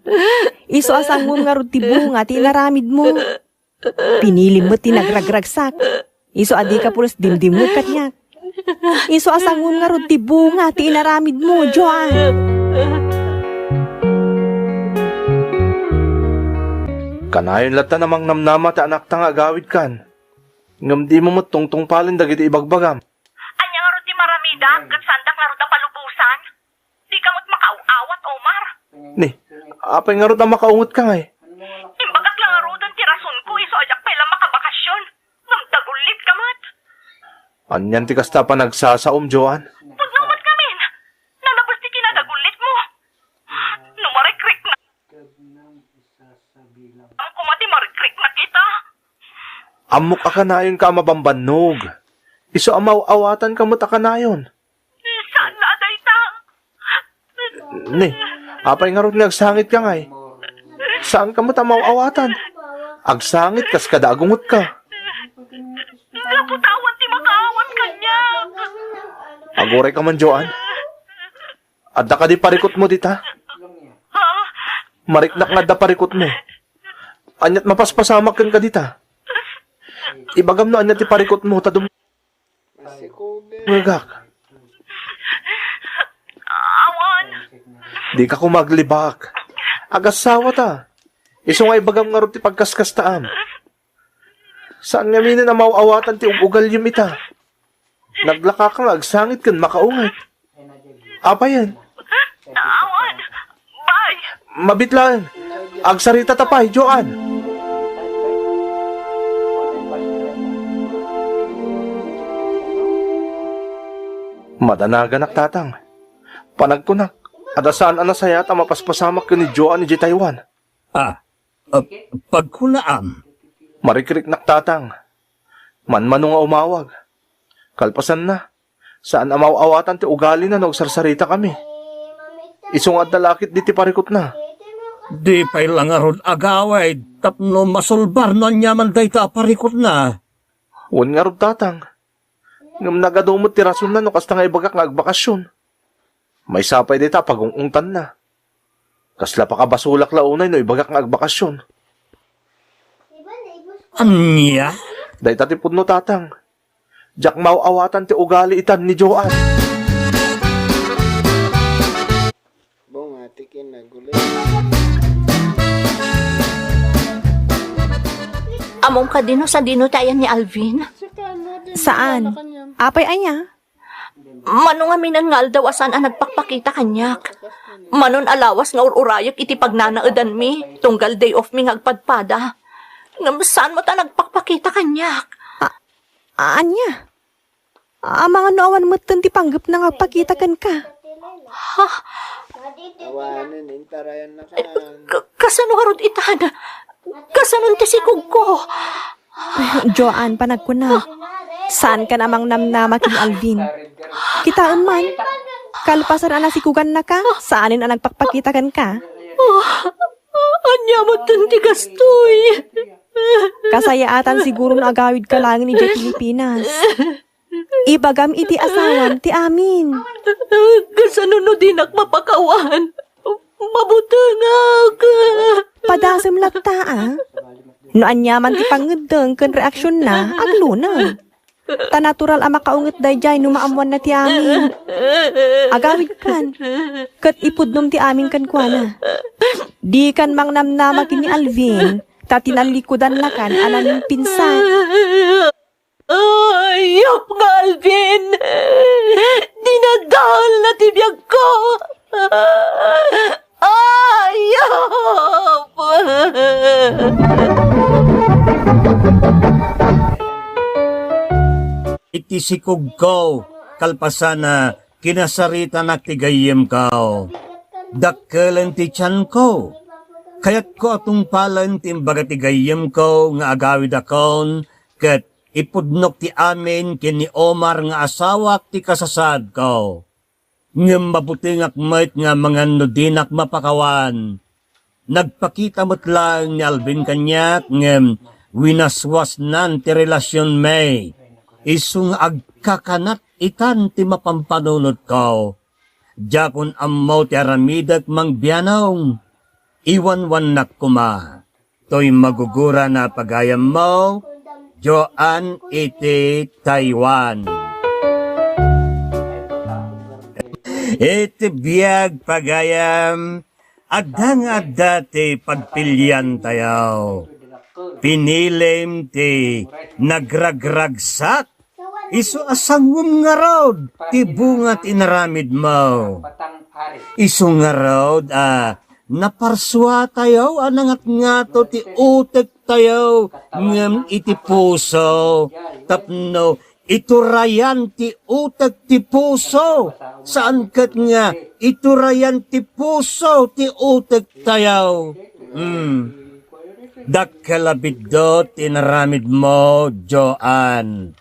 Speaker 3: Iso asangum nga rod ti bunga ti inaramid mo. Pinili mo ti nagragragsak. Iso adi ka pulos dimdimod katnyak. Iso asangum nga rod ti bunga ti inaramid mo, Joan.
Speaker 5: Kanayon lata namang namnama ta anak ta nga agawid kan. Ngam di mo matungtong palin dagiti ibagbagam.
Speaker 6: Anya nga ron ti maramidag, kat sandak nga ron ta palubusan. Di ka mo't makauawat, Omar.
Speaker 5: Ni, apay nga ro ta makaungot ka nga eh.
Speaker 6: Imbagak lang nga ron ti rason ko, iso ajak pa ilang makabakasyon. Ngam dagulit ka mat.
Speaker 5: Anyan ti kasta pa nagsasaom, Joan.
Speaker 6: Pagnamat kamin, nalabas ti kinadagulit mo. Numarikrik na. Ang kumati marikrik na kita.
Speaker 5: Amok akanayon ka mabambanog. Iso amaw-awatan ka mo't akanayon.
Speaker 6: Saan na day ta?
Speaker 5: Ni, apay nga ro nagsangit ka nga eh. Saan ka mo't amaw-awatan? Agsangit kas kada agungot ka.
Speaker 6: Naputawan ti makaawat ka
Speaker 5: Aguray ka man, Joan. Adda ka di parikot mo dita. Mariknak nga da parikot mo. Anyat mapaspasamak ka dita. Ibagam na anyat ti parikot mo, tadum. Magak. Di ka kumaglibak. Agasawa ta. Iso nga ibagam nga ro ti pagkaskastaan. Saan nga minin na mauawatan ti ugal yung ita? Naglaka ka nga, agsangit kan makaungat. Apa yan? Mabitlaan. Agsarita tapay, Joan. Madanagan tatang. Panagkunak. Adasaan anasaya ta mapaspasamak ka ni Joan ni Taiwan.
Speaker 2: Pagkunaam.
Speaker 5: Marikrik tatang. Manmanong nga umawag. Kalpasan na. Saan amaw-awatan ti ugali na nagsarsarita kami. Isong at dalakit di ti parikot na.
Speaker 2: Di pa'y lang aron agaway, tapno masulbar no nyaman day ta parikot na.
Speaker 5: Uwan nga rod tatang. Ngam nagadumot ti rason na no kasta nga ibagak nga agbakasyon. May sapay di ta pagungungtan na. Kasla pa kabasulak launay no ibagak nga agbakasyon.
Speaker 2: Anya?
Speaker 5: Day tatipod no tatang. Diyak mauawatan ti ugali itan ni Joan.
Speaker 1: Bong, atikin na gulo.
Speaker 6: Among ka dino sa dino tayan ni Alvin.
Speaker 3: Saan? Apay anya?
Speaker 6: Manong aminan nga aldaw asan ang nagpakpakita kanyak. Manon alawas nga ururayak iti pagnanaadan mi. Tunggal day off mi ngagpadpada. Ngam saan mo ta nagpakpakita kanyak?
Speaker 3: Anya? Mga nooan mo ti panggap na nga pakita kan ka.
Speaker 1: Awanan, intarayan na kan.
Speaker 6: Kasano harod itan? Kasanon ti sikog ko?
Speaker 3: Joan, panag ko na. Saan ka namang namnamak ni Alvin? Kita man. Kalpasan na nasikugan na ka. Saanin ang nagpakpakita kan ka?
Speaker 6: Anya mo ti gastoy.
Speaker 3: Kasayaatan siguro na agawid ka lang ni Jay Pilipinas. Ibagam iti asawan ti amin.
Speaker 6: Kasanuno dinak mapakawan. Mabutangag.
Speaker 3: Padasem latta No anyaman ti pangedeng ken reaksyon na aglunang. Ta natural ang makaunget dayjay no maamuan na ti amin. Agawid kan. Ket ipudnom ti amin kan kuana. Di kan mangnamnama kini Alvin. Ta tinalikudan na kan anan pinsan.
Speaker 6: Ayop nga, Alvin! Dinadal na tibiyag ko! Ayop!
Speaker 2: Iti sikog ko, kalpasana, kinasarita na tigayem ko. Dakkelan ti tiyan ko. Kayat ko atong palan timbaga tigayem ko nga agawid akon, ket ipudnok ti amin kini Omar nga asawa ti kasasad ko. Ngem mabutingak met nga mga nudinak mapakawan. Nagpakita mo't lang ni Alvin kanyak ngem winaswas nan ti relasyon may. Isung agkakanat itan ti mapampanunod ko. Jakon ammo ti aramidak mang biyanong. Iwan-wan nak kuma. To'y magugura na pagayam mo, Joan iti Taiwan. Iti biyag pagayam, adang-adda ti pagpilyan tayo. Pinilim ti nagragragsak, iso asangum nga rod, ti bungat inaramid mo. Iso nga rod, naparswa tayo, anangat nga to ti utek tayo, ngam iti puso, tapno, iturayan ti utek ti puso, saan kat nga, iturayan ti puso, ti utek tayo. Dakkalabiddo, tinaramid mo, Joan.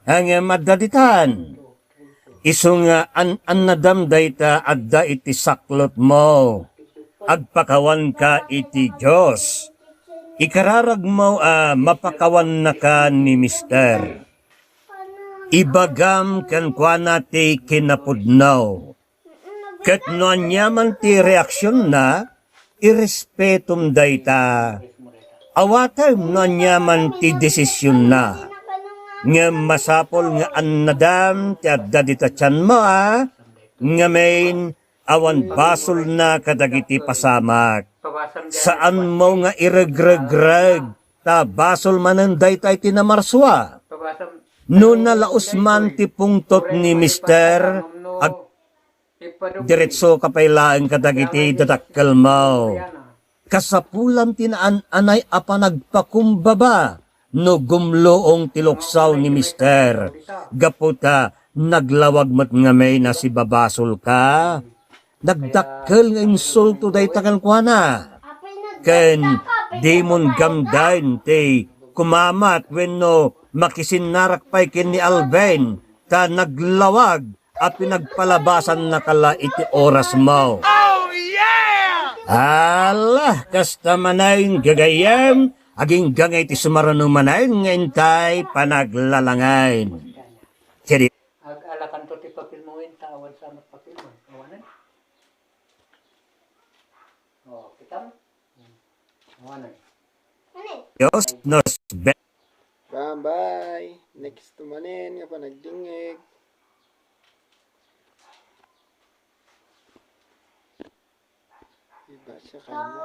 Speaker 2: Ang madaditan, iso nga an nadamday ta adda iti saklot mo. Agpakawan ka iti Diyos. Ikararag mo mapakawan na ka ni Mister. ibagam kan kuana ti kinapudnaw. Kat no anyaman ti reaksyon na, irespetum dayta. Awatam no anyaman ti desisyon na. Nga masapol nga annadam ti adda dita tiyan mo nga main awan basol na kadagiti pasamak. Saan mo nga iregreg-reg ta basol manen dayta iti namarswa. No nalaos man ti pungtot ni Mister ag diretso kapailaan kadagiti dadakkel mo. Kasapulam tinaan anay apa nagpakumbaba no gumloong tiloksaw ni Mister. Gaputa naglawag mat nga may na si babasol ka. Nagdakkel nga insulto day takan kuana. Ken demon gamdain te kumamat wenno makisinarak pay ken ni Alvin ta naglawag at pinagpalabasan na kala iti oras mo. Oh yeah! Alah, kasta manayin gagayam, aging gangay ti sumarano manayin nga intay panaglalangayin. Kedi
Speaker 8: Alakan to ti papel mo yun, tawad sa magpapil mo. Awanan? Kita mo? Awanan.
Speaker 2: Diyos nos be.
Speaker 1: Bye! Next tumanin nga pa nagdingig. Iba siya kanya.